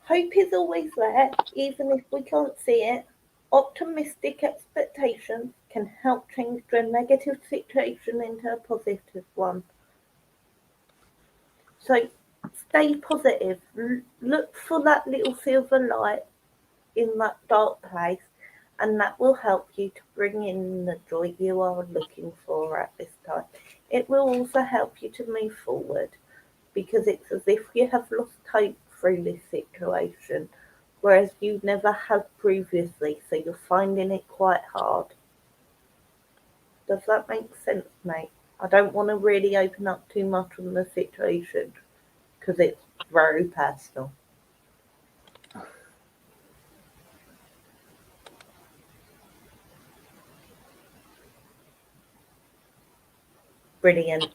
Hope is always there, even if we can't see it. Optimistic expectations can help change a negative situation into a positive one. So stay positive. Look for that little silver light in that dark place, and that will help you to bring in the joy you are looking for at this time. It will also help you to move forward because it's as if you have lost hope through this situation, whereas you never have previously, so you're finding it quite hard. Does that make sense, mate? I don't want to really open up too much on the situation because it's very personal. Brilliant.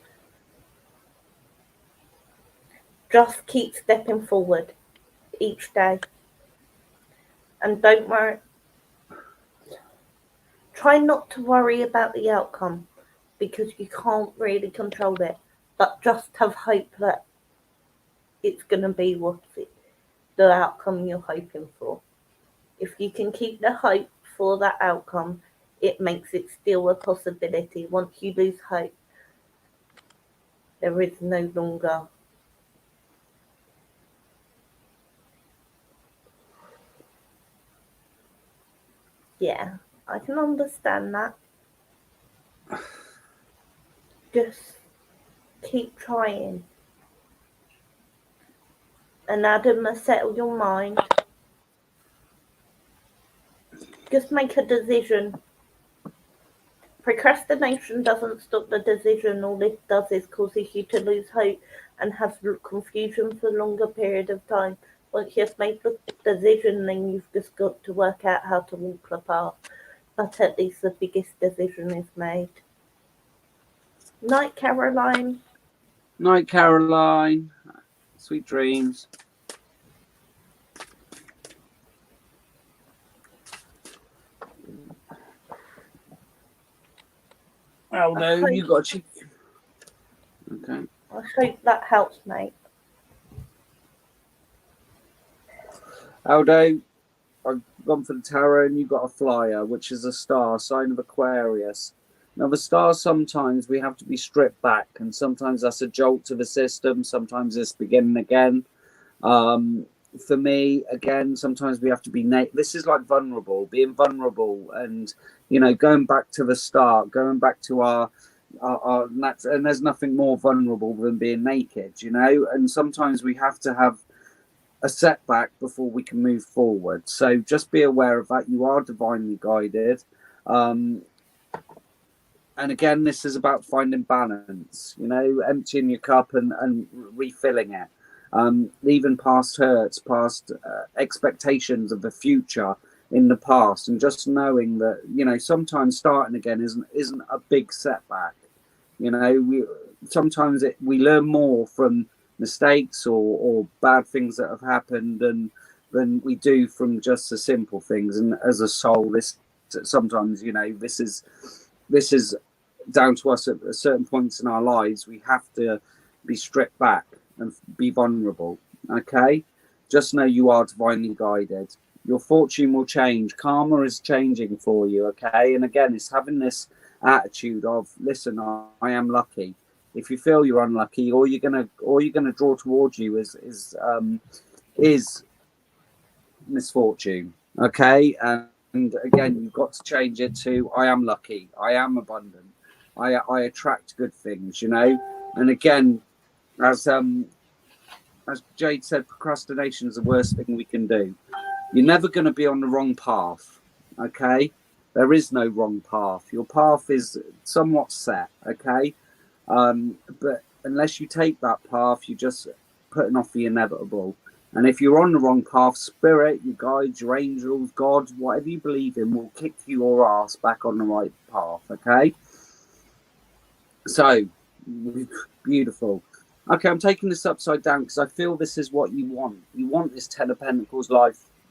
Just keep stepping forward each day. And don't worry. Try not to worry about the outcome because you can't really control it. But just have hope that it's going to be the outcome you're hoping for. If you can keep the hope for that outcome, it makes it still a possibility. Once you lose hope, there is no longer. Yeah, I can understand that. Just keep trying. And Adam, settle your mind. Just make a decision. Procrastination doesn't stop the decision. All it does is causes you to lose hope and have confusion for a longer period of time. Once you've made the decision, then you've just got to work out how to walk the path. But at least the biggest decision is made. Night, Caroline. Night, Caroline. Sweet dreams. Aldo, you got a cheek. Okay. I hope that helps, mate. Aldo, I've gone for the tarot and you got a flyer, which is a star, sign of Aquarius. Now, the star, sometimes we have to be stripped back, and sometimes that's a jolt to the system, sometimes it's beginning again. For me, again, sometimes we have to be this is like being vulnerable, and going back to the start, going back to our and there's nothing more vulnerable than being naked, you know. And sometimes we have to have a setback before we can move forward. So just be aware of that. You are divinely guided. And again, this is about finding balance, you know, emptying your cup and refilling it. Leaving past hurts, past expectations of the future in the past, and just knowing that, you know, sometimes starting again isn't a big setback. You know, we learn more from mistakes or bad things that have happened than we do from just the simple things. And as a soul, this sometimes, you know, this is down to us at certain points in our lives. We have to be stripped back and be vulnerable. Okay, just know you are divinely guided. Your fortune will change. Karma is changing for you. Okay, and again, it's having this attitude of, listen, I am lucky. If you feel you're unlucky, all you're gonna draw towards you is misfortune. Okay, and again, you've got to change it to, I am lucky. I am abundant. I attract good things, you know. And again, as Jade said, procrastination is the worst thing we can do. You're never going to be on the wrong path. Okay, there is no wrong path. Your path is somewhat set. Okay, but unless you take that path, you're just putting off the inevitable. And if you're on the wrong path, spirit, your guides, your angels, God, whatever you believe in, will kick your ass back on the right path. Okay. So, beautiful. Okay, I'm taking this upside down because I feel this is what you want. You want this Ten of Pentacles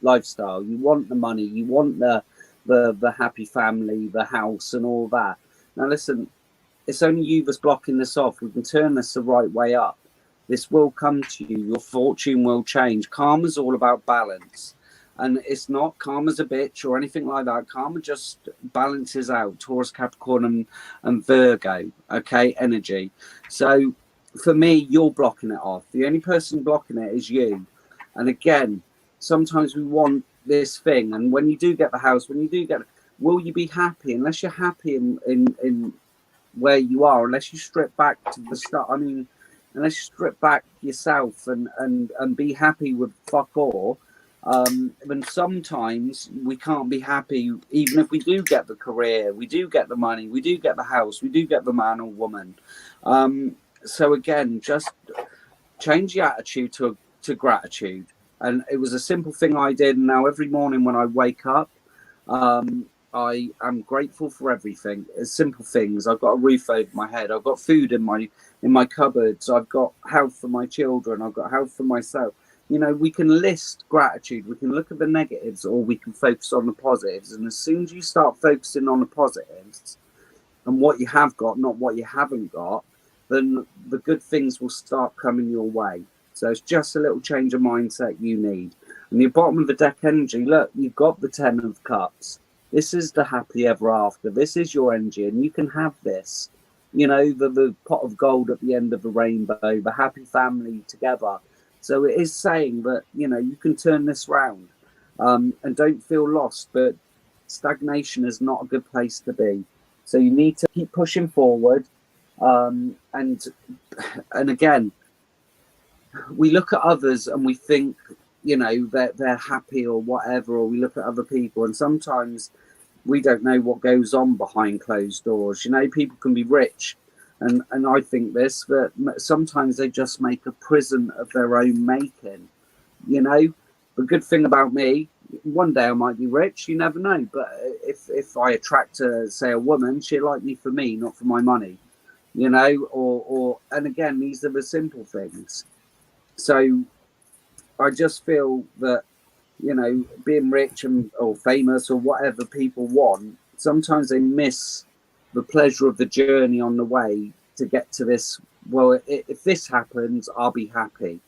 lifestyle. You want the money. You want the happy family, the house, and all that. Now, listen, it's only you that's blocking this off. We can turn this the right way up. This will come to you. Your fortune will change. Karma's all about balance. And it's not karma's a bitch or anything like that. Karma just balances out Taurus, Capricorn, and Virgo, okay, energy. So for me, you're blocking it off. The only person blocking it is you. And again, sometimes we want this thing. And when you do get the house, will you be happy? Unless you're happy in where you are, unless you strip back to the start. I mean, unless you strip back yourself and be happy with fuck all. And sometimes we can't be happy even if we do get the career, we do get the money, we do get the house, we do get the man or woman. So again, just change the attitude to gratitude. And it was a simple thing I did. And now every morning when I wake up, I am grateful for everything. It's simple things. I've got a roof over my head. I've got food in my cupboards. I've got health for my children. I've got health for myself. You know, we can list gratitude. We can look at the negatives or we can focus on the positives. And as soon as you start focusing on the positives and what you have got, not what you haven't got, then the good things will start coming your way. So it's just a little change of mindset you need. And the bottom of the deck energy, look, you've got the 10 of Cups. This is the happy ever after. This is your energy and you can have this. You know, the pot of gold at the end of the rainbow, the happy family together. So it is saying that, you know, you can turn this round and don't feel lost, but stagnation is not a good place to be. So you need to keep pushing forward. And again, we look at others and we think, you know, they're happy or whatever, or we look at other people and sometimes we don't know what goes on behind closed doors. You know, people can be rich. And I think this, but sometimes they just make a prison of their own making. You know, the good thing about me, one day I might be rich, you never know. But if I attract, say, a woman, she'll like me for me, not for my money. You know, and again, these are the simple things. So I just feel that, you know, being rich or famous or whatever people want, sometimes they miss the pleasure of the journey on the way to get to this. Well, if this happens, I'll be happy.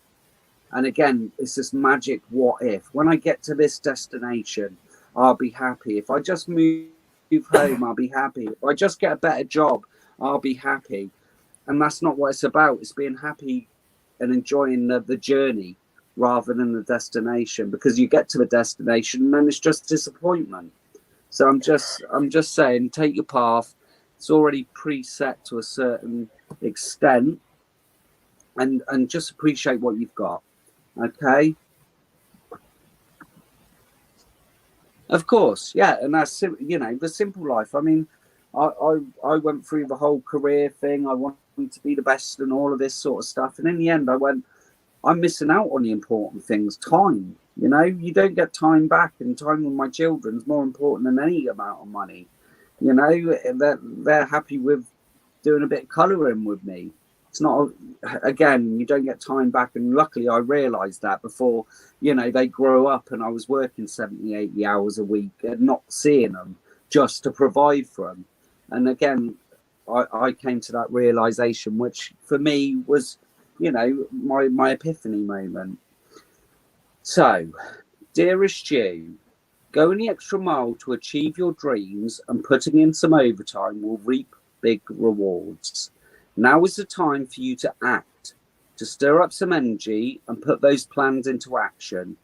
And again, it's this magic what if. When I get to this destination, I'll be happy. If I just move home, I'll be happy. If I just get a better job, I'll be happy. And that's not what it's about. It's being happy and enjoying the journey rather than the destination, because you get to the destination and then it's just disappointment. So I'm just saying, take your path, It's already preset to a certain extent, and just appreciate what you've got. Okay. Of course, yeah, and that's, you know, the simple life. I mean, I went through the whole career thing. I wanted to be the best and all of this sort of stuff, and in the end, I went, I'm missing out on the important things. Time, you know, you don't get time back, and time with my children is more important than any amount of money. You know, they're happy with doing a bit of colouring with me. It's not, again, you don't get time back, and luckily I realised that before, you know, they grow up, and I was working 70, 80 hours a week and not seeing them just to provide for them. And again, I came to that realisation, which for me was, you know, my epiphany moment. So, dearest you, going the extra mile to achieve your dreams and putting in some overtime will reap big rewards. Now is the time for you to act, to stir up some energy and put those plans into action.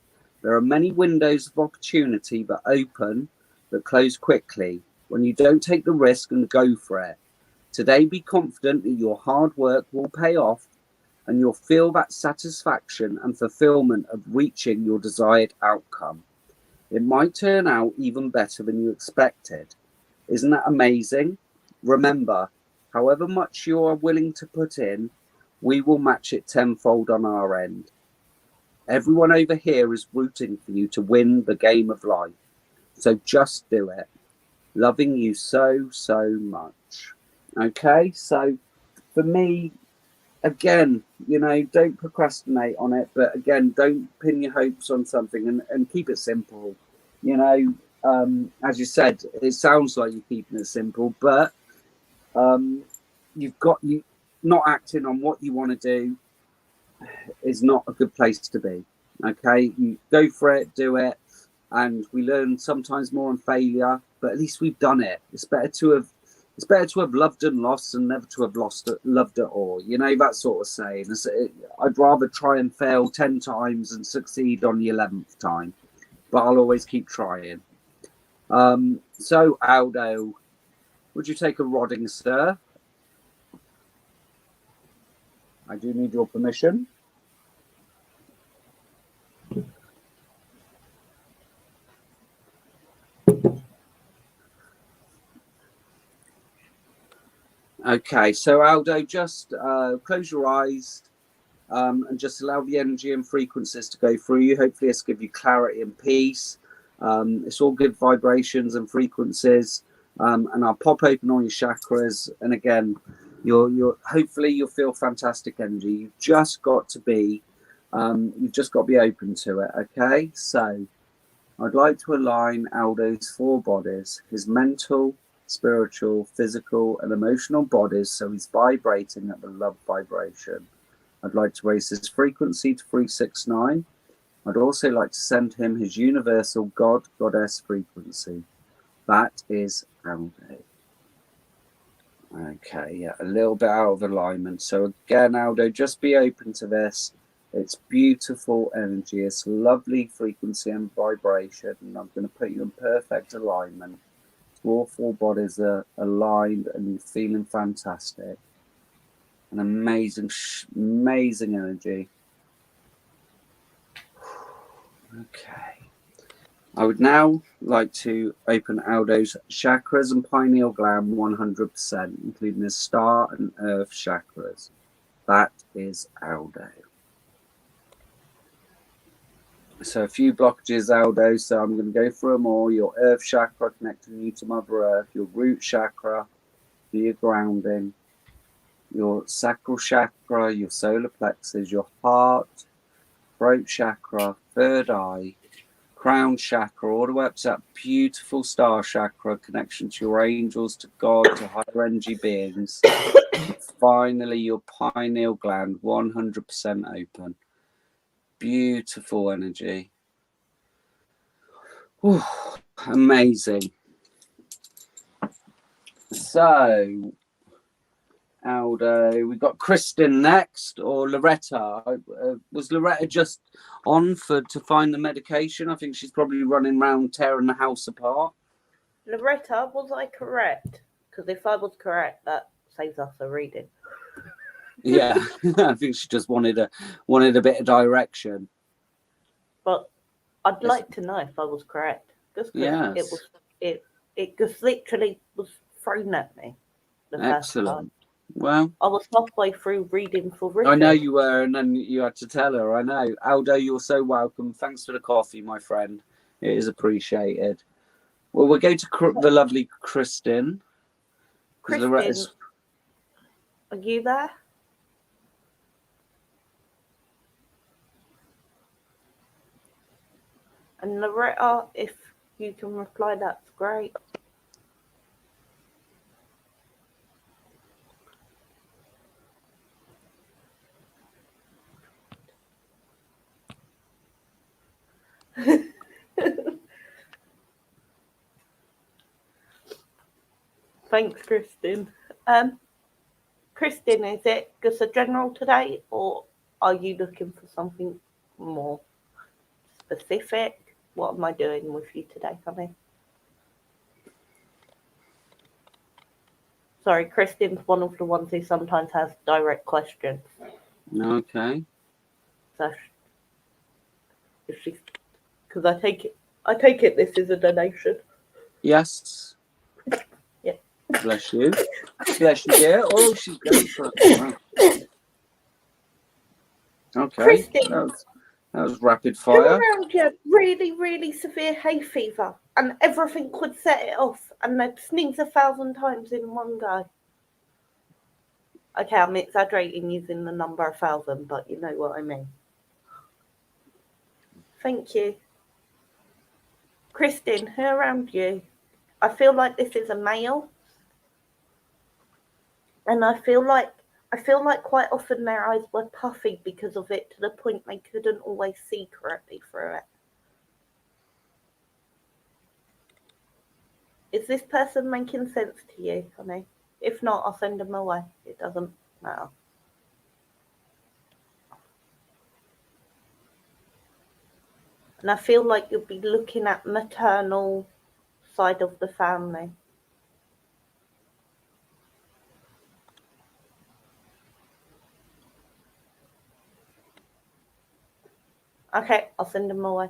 There are many windows of opportunity that open, that close quickly when you don't take the risk and go for it. Today, be confident that your hard work will pay off, and you'll feel that satisfaction and fulfillment of reaching your desired outcome. It might turn out even better than you expected. Isn't that amazing? Remember, however much you are willing to put in, we will match it tenfold on our end. Everyone over here is rooting for you to win the game of life. So just do it. Loving you so, so much. Okay, so for me, again, you know, don't procrastinate on it, but again, don't pin your hopes on something, and keep it simple. You know, as you said, it sounds like you're keeping it simple, but you not acting on what you want to do is not a good place to be. Okay, you go for it, do it, and we learn sometimes more on failure, but at least we've done it. It's better to have loved and lost than never to have loved at all. You know, that sort of saying. I'd rather try and fail 10 times and succeed on the 11th time, but I'll always keep trying. So, Aldo, would you take a rodding, sir? I do need your permission. Okay, so Aldo, just close your eyes and just allow the energy and frequencies to go through you. Hopefully, it's give you clarity and peace. It's all good vibrations and frequencies, and I'll pop open all your chakras. And again, hopefully you'll feel fantastic energy. You've just got to be open to it. Okay, so I'd like to align Aldo's 4 bodies: his mental, spiritual, physical, and emotional bodies, so he's vibrating at the love vibration. I'd like to raise his frequency to 369. I'd also like to send him his universal God, Goddess frequency. That is Aldo. Okay, yeah, a little bit out of alignment. So again, Aldo, just be open to this. It's beautiful energy. It's lovely frequency and vibration. And I'm going to put you in perfect alignment. All 4 bodies are aligned and you're feeling fantastic. An amazing energy. Okay. I would now like to open Aldo's chakras and pineal gland 100%, including his star and earth chakras. That is Aldo. So a few blockages, Aldo, so I'm going to go through them all. Your earth chakra, connecting you to Mother Earth. Your root chakra, for your grounding. Your sacral chakra, your solar plexus, your heart, throat chakra, third eye, crown chakra, all the way up to that beautiful star chakra, connection to your angels, to God, to higher energy beings. Finally, your pineal gland, 100% open. Beautiful energy. Ooh, amazing. So, Aldo, we got Kristen next, or Loretta. Was Loretta just on to find the medication? I think she's probably running around tearing the house apart. Loretta, was I correct? Because if I was correct, that saves us a reading. Yeah, I think she just wanted a bit of direction. But I'd like to know if I was correct. Just because Yes. it just literally was thrown at me the first time. Excellent. Well, I was halfway through reading for Richard. I know you were, and then you had to tell her. I know. Aldo, you're so welcome. Thanks for the coffee, my friend. It is appreciated. Well, we'll go to the lovely Kristen. Kristen, are you there? And Loretta, if you can reply, that's great. Thanks, Kristen. Kristen, is it just a general today, or are you looking for something more specific? What am I doing with you today, honey? Sorry, Kristen's one of the ones who sometimes has direct questions. Okay. So, if she's, because I take it this is a donation. Yes. Yeah. Bless you. Bless you, dear. Oh, she's going for it. Okay. Kristen, that was rapid who fire. around you had really, really severe hay fever and everything would set it off and they'd sneeze 1,000 times in one go? Okay, I'm exaggerating using the number 1,000, but you know what I mean. Thank you. Kristen, who around you? I feel like this is a male. And I feel like quite often their eyes were puffy because of it, to the point they couldn't always see correctly through it. Is this person making sense to you, honey? If not, I'll send them away. It doesn't matter. And I feel like you'll be looking at maternal side of the family. Okay, I'll send them away.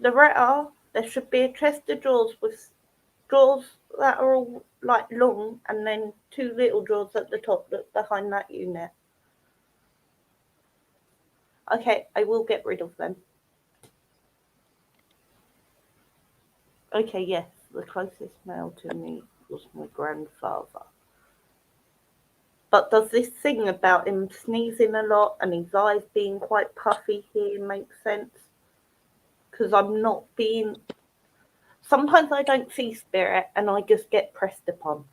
Loretta, there should be a chest of drawers with drawers that are all like long, and then 2 little drawers at the top that behind that unit. Okay, I will get rid of them. Okay, yes, the closest male to me was my grandfather. But does this thing about him sneezing a lot and his eyes being quite puffy here make sense? Because I'm not being... Sometimes I don't see spirit and I just get pressed upon.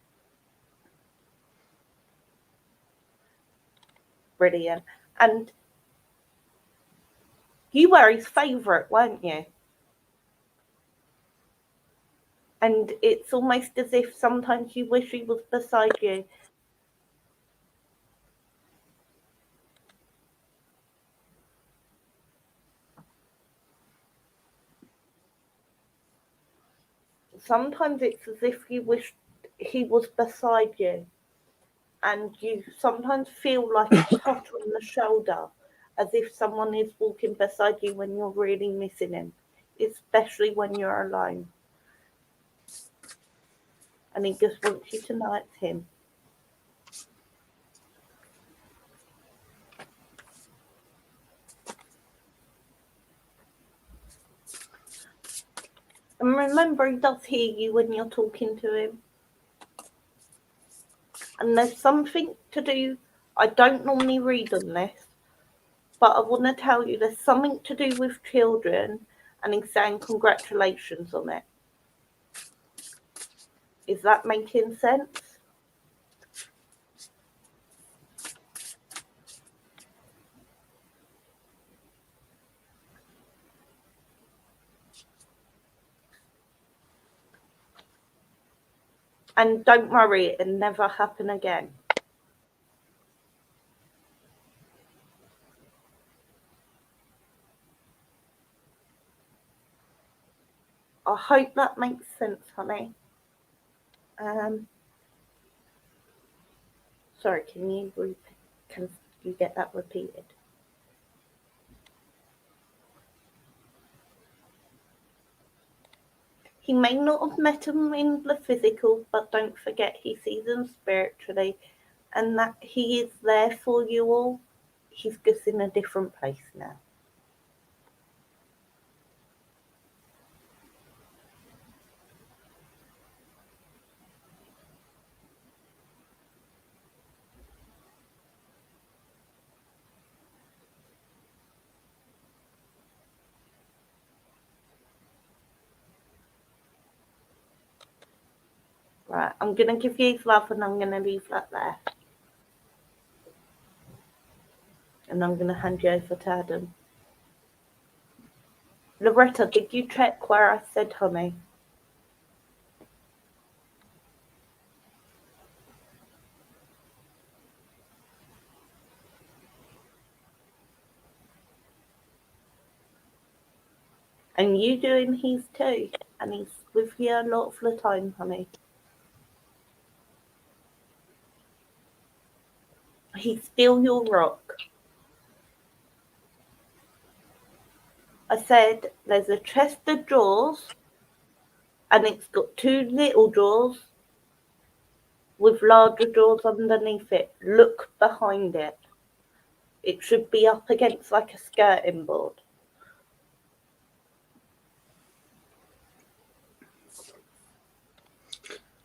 Brilliant. And you were his favourite, weren't you? And it's almost as if sometimes you wish he was beside you. Sometimes it's as if you wish he was beside you. And you sometimes feel like a touch on the shoulder, as if someone is walking beside you when you're really missing him, especially when you're alone. And he just wants you to know it's him. And remember, he does hear you when you're talking to him. And there's something to do. I don't normally read on this, but I want to tell you there's something to do with children, and he's saying congratulations on it. Is that making sense? And don't worry, it'll never happen again. I hope that makes sense, honey. Sorry, can you get that repeated? He may not have met them in the physical, but don't forget he sees them spiritually, and that he is there for you all. He's just in a different place now. Right, I'm going to give you his love and I'm going to leave that there. And I'm going to hand you over to Adam. Loretta, did you check where I said honey? And you doing his too. And he's with you a lot of the time, honey. He's still your rock. I said there's a chest of drawers and it's got 2 little drawers with larger drawers underneath it. Look behind it. It should be up against like a skirting board.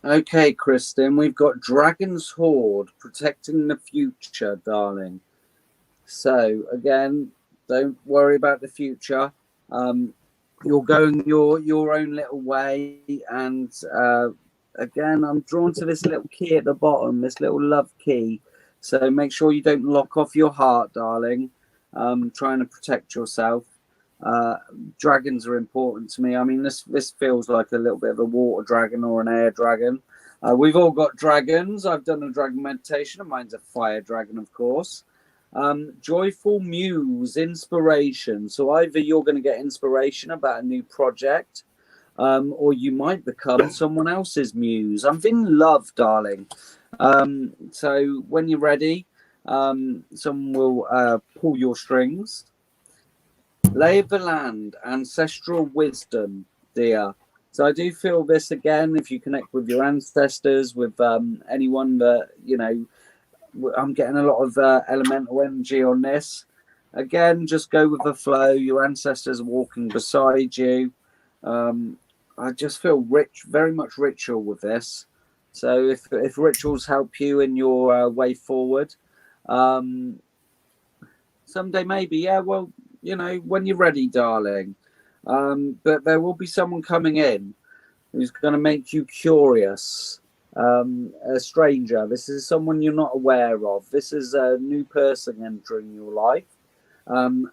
Okay, Kristen, we've got Dragon's Horde protecting the future, darling. So again, don't worry about the future. You're going your own little way, and again, I'm drawn to this little key at the bottom, this little love key. So make sure you don't lock off your heart, darling. Trying to protect yourself. Dragons are important to me. I mean, this feels like a little bit of a water dragon or an air dragon. We've all got dragons. I've done a dragon meditation, and mine's a fire dragon, of course. Joyful muse, inspiration. So either you're going to get inspiration about a new project, or you might become someone else's muse. I'm in love, darling. So when you're ready, someone will pull your strings. Lay of the land, ancestral wisdom, dear. So I do feel this again. If you connect with your ancestors, with anyone that I'm getting a lot of elemental energy on this. Again, just go with the flow. Your ancestors are walking beside you. I just feel rich, very much ritual with this. So if rituals help you in your way forward, someday maybe, yeah, well, when you're ready, darling. But there will be someone coming in who's going to make you curious. A stranger. This is someone you're not aware of. This is a new person entering your life.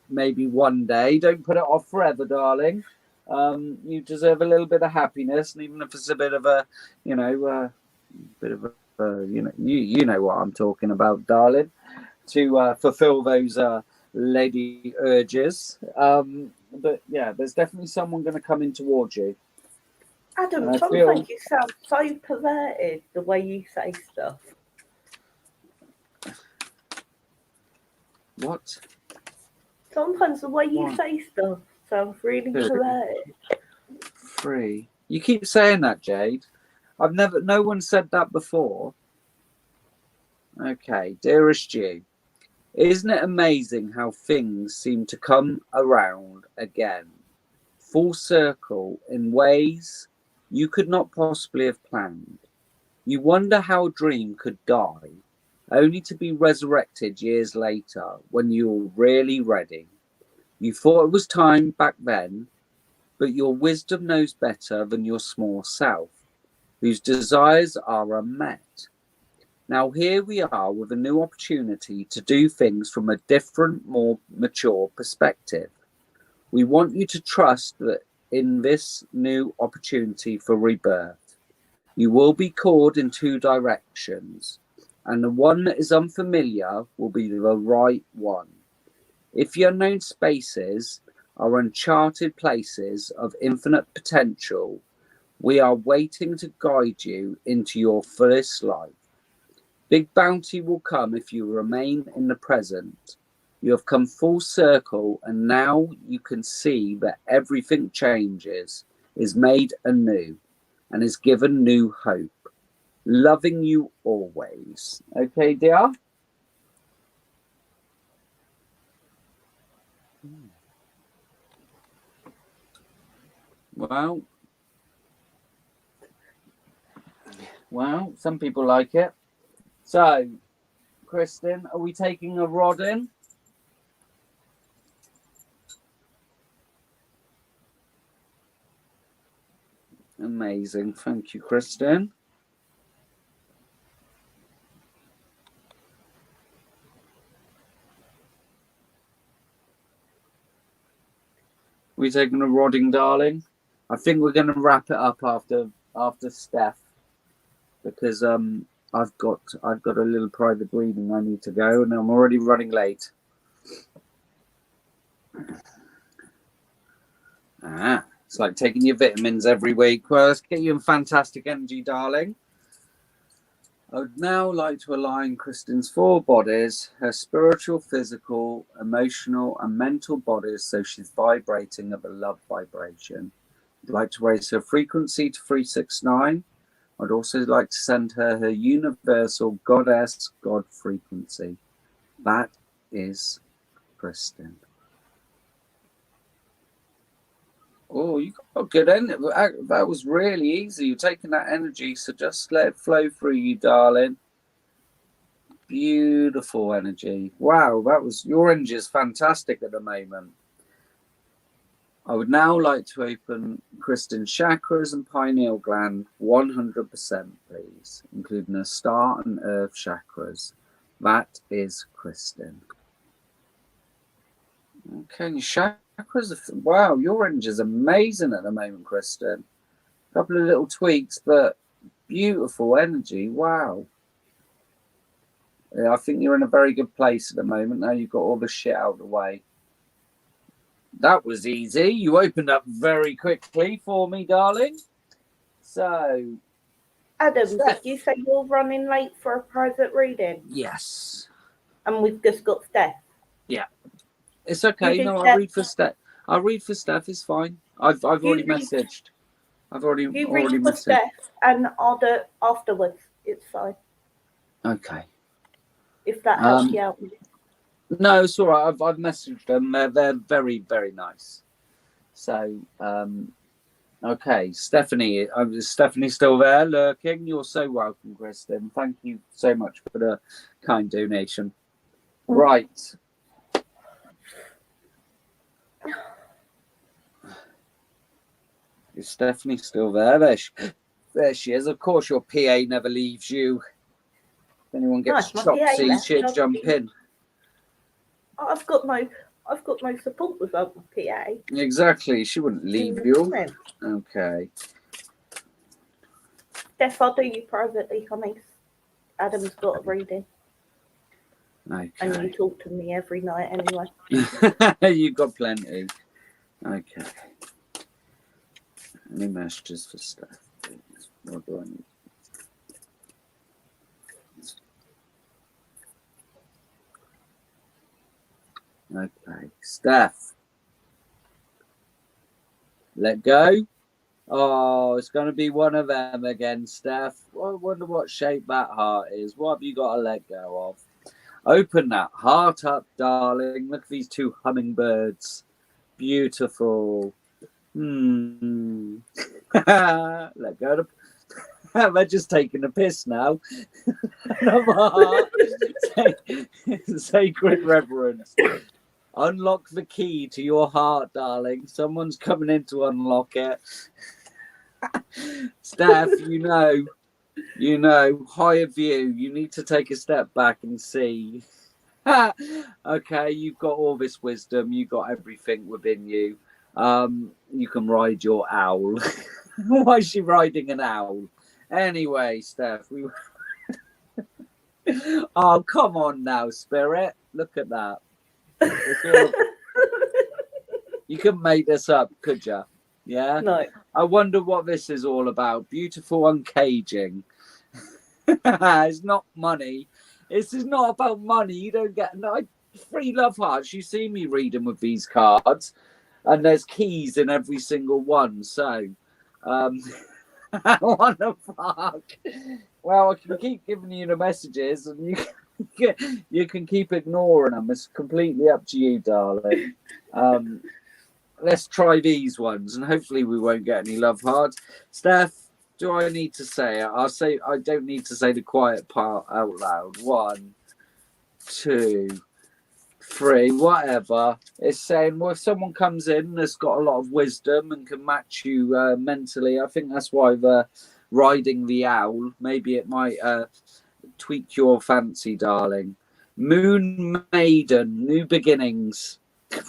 Maybe one day. Don't put it off forever, darling. You deserve a little bit of happiness, and even if it's a bit of a, you know what I'm talking about, darling. To fulfill those lady urges. But yeah, there's definitely someone going to come in towards you. Adam, sometimes you sound so perverted the way you say stuff. What? Sometimes the way you say stuff sounds really perverted. Free. You keep saying that, Jade. No one said that before. Okay, dearest you. Isn't it amazing how things seem to come around again? Full circle in ways you could not possibly have planned. You wonder how a dream could die, only to be resurrected years later when you were really ready. You thought it was time back then, but your wisdom knows better than your small self, whose desires are unmet. Now here we are with a new opportunity to do things from a different, more mature perspective. We want you to trust that in this new opportunity for rebirth, you will be called in 2 directions, and the one that is unfamiliar will be the right one. If the unknown spaces are uncharted places of infinite potential, We are waiting to guide you into your fullest life. Big bounty will come if you remain in the present. You have come full circle, and now you can see that everything changes, is made anew, and is given new hope. Loving you always. Okay, dear? Well, some people like it. So, Kristen, are we taking a rod in? Amazing. Thank you, Kristen. We taking a rodding, darling? I think we're going to wrap it up after Steph, because I've got a little private reading I need to go, and I'm already running late. It's like taking your vitamins every week. Well, let's get you in fantastic energy, darling. I would now like to align Kristen's 4 bodies, her spiritual, physical, emotional, and mental bodies, so she's vibrating at a love vibration. I'd like to raise her frequency to 369. I'd also like to send her universal goddess God frequency. That is Kristen. Oh, you got good energy. That was really easy. You're taking that energy, so just let it flow through you, darling. Beautiful energy. Wow, your energy is fantastic at the moment. I would now like to open Kristen's chakras and pineal gland 100%, please, including her star and earth chakras. That is Kristen. Okay, your chakras. Wow, your energy is amazing at the moment, Kristen. A couple of little tweaks, but beautiful energy. Wow. Yeah, I think you're in a very good place at the moment. Now you've got all the shit out of the way. That was easy. You opened up very quickly for me, darling. So, Adam, Steph. did you say you're running late for a private reading? Yes. And we've just got Steph. Yeah. It's okay. No, I'll read for Steph. It's fine. I've already messaged. I've already read messaged. for Steph, and I'll do it afterwards. It's fine. Okay. If that helps you out. No, it's all right. I've messaged them. They're very, very nice. So, okay, Stephanie. Is Stephanie still there lurking? You're so welcome, Kristen. Thank you so much for the kind donation. Right. Is Stephanie still there? There she is. Of course, your PA never leaves you. If anyone gets chopsy, she'll jump in. I've got no support without my PA. Exactly. She wouldn't leave you. Okay. Steph, I'll do you privately, honey. Adam's got a reading. Okay. And you talk to me every night anyway. You've got plenty. Okay. Any messages for Steph? What do I need? Okay, Steph. Let go. Oh, it's going to be one of them again, Steph. I wonder what shape that heart is. What have you got to let go of? Open that heart up, darling. Look at these 2 hummingbirds. Beautiful. Let go of they're just taking a piss now. Sacred reverence. Unlock the key to your heart, darling. Someone's coming in to unlock it. Steph, you know, higher view. You need to take a step back and see. Okay, you've got all this wisdom. You've got everything within you. You can ride your owl. Why is she riding an owl? Anyway, Steph, oh, come on now, Spirit. Look at that. You couldn't make this up, could you? Yeah. No. I wonder what this is all about. Beautiful uncaging. It's not money. This is not about money. You don't get no free love hearts. You see me reading with these cards, and there's keys in every single one. So, what the fuck? Well, I can keep giving you the messages, and you can keep ignoring them. It's completely up to you, darling. Let's try these ones, and hopefully we won't get any love hearts. Steph, do I need to say it? I'll say I don't need to say the quiet part out loud. 1, 2, 3, whatever. It's saying, well, if someone comes in that's got a lot of wisdom and can match you mentally, I think that's why they're riding the owl. Maybe it might tweak your fancy, darling. Moon Maiden, new beginnings.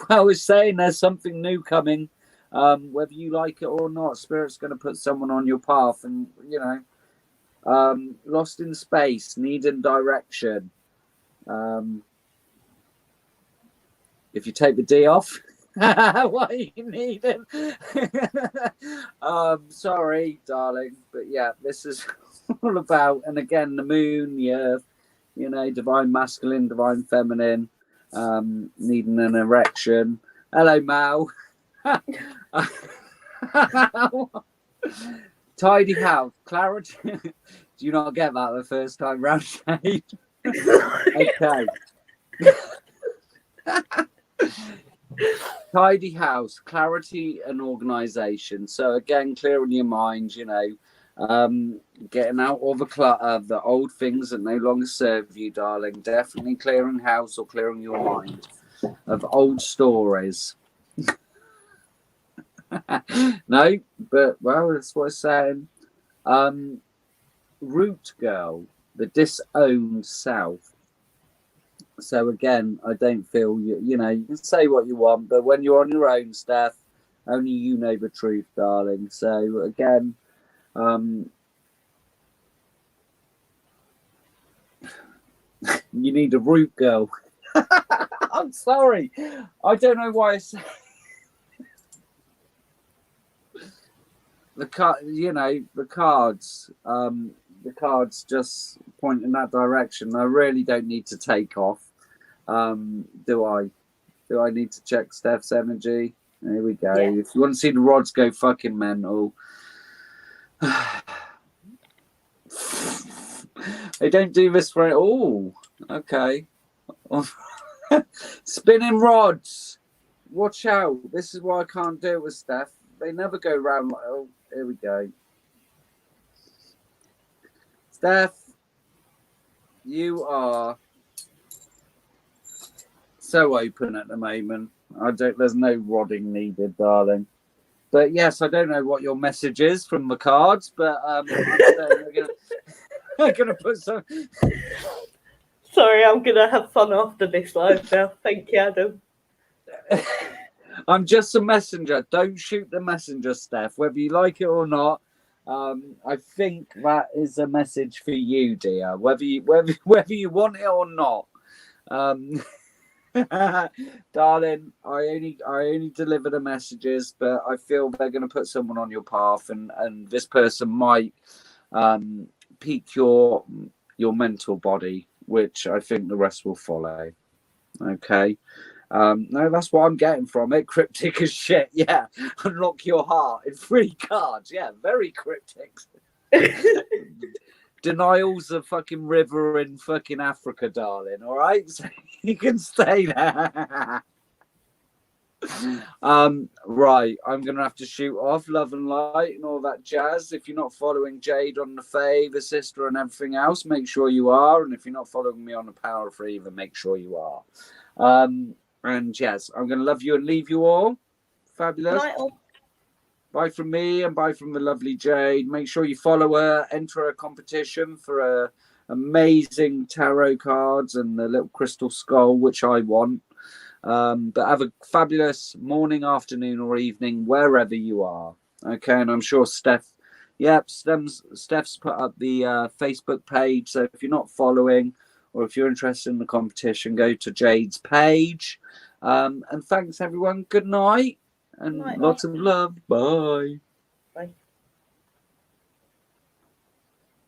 Well, it's saying there's something new coming. Whether you like it or not, Spirit's going to put someone on your path, and lost in space, needing direction. If you take the D off, what are you needing? Sorry, darling, but yeah, this is all about, and again, the moon, the earth, divine masculine, divine feminine, needing an erection. Hello, Mal. Tidy house, clarity. Do you not get that the first time round, Shade? Okay. Tidy house, clarity and organisation. So again, clearing your mind, getting out all the clutter, the old things that no longer serve you, darling. Definitely clearing house or clearing your mind of old stories. No, but well, that's what it's saying. Root girl, the disowned self. So again, I don't feel you can say what you want, but when you're on your own, Steph, only you know the truth, darling. So again, you need a root girl. I'm sorry, I don't know why I say the card. The cards. The cards just point in that direction. I really don't need to take off. Do I? Do I need to check Steph's energy? There we go. Yeah. If you want to see the rods go fucking mental. They don't do this for it. Oh, okay. Spinning rods. Watch out. This is why I can't do it with Steph. They never go round like, oh, here we go. Steph, you are so open at the moment. There's no rodding needed, darling. But yes, I don't know what your message is from the cards, but I'm gonna put some. Sorry, I'm gonna have fun after this live now. Thank you, Adam. I'm just a messenger. Don't shoot the messenger, Steph, whether you like it or not. I think that is a message for you, dear. Whether you want it or not, darling. I only deliver the messages, but I feel they're going to put someone on your path, and this person might pique your mental body, which I think the rest will follow. Okay. No, that's what I'm getting from it. Cryptic as shit. Yeah. Unlock your heart in 3 cards. Yeah, very cryptic. Denial's a fucking river in fucking Africa, darling. All right? So you can stay there. Right. I'm going to have to shoot off. Love and light and all that jazz. If you're not following Jade on the Fae, the sister and everything else, make sure you are. And if you're not following me on the Power of Three, then make sure you are. And yes, I'm going to love you and leave you all. Fabulous. Bye from me and bye from the lovely Jade. Make sure you follow her, enter a competition for amazing tarot cards and the little crystal skull, which I want. But have a fabulous morning, afternoon or evening, wherever you are. Okay, and I'm sure Steph's put up the Facebook page. So if you're not following, or if you're interested in the competition, go to Jade's page. And thanks, everyone. Good night. And Night, lots of love. Bye. Bye.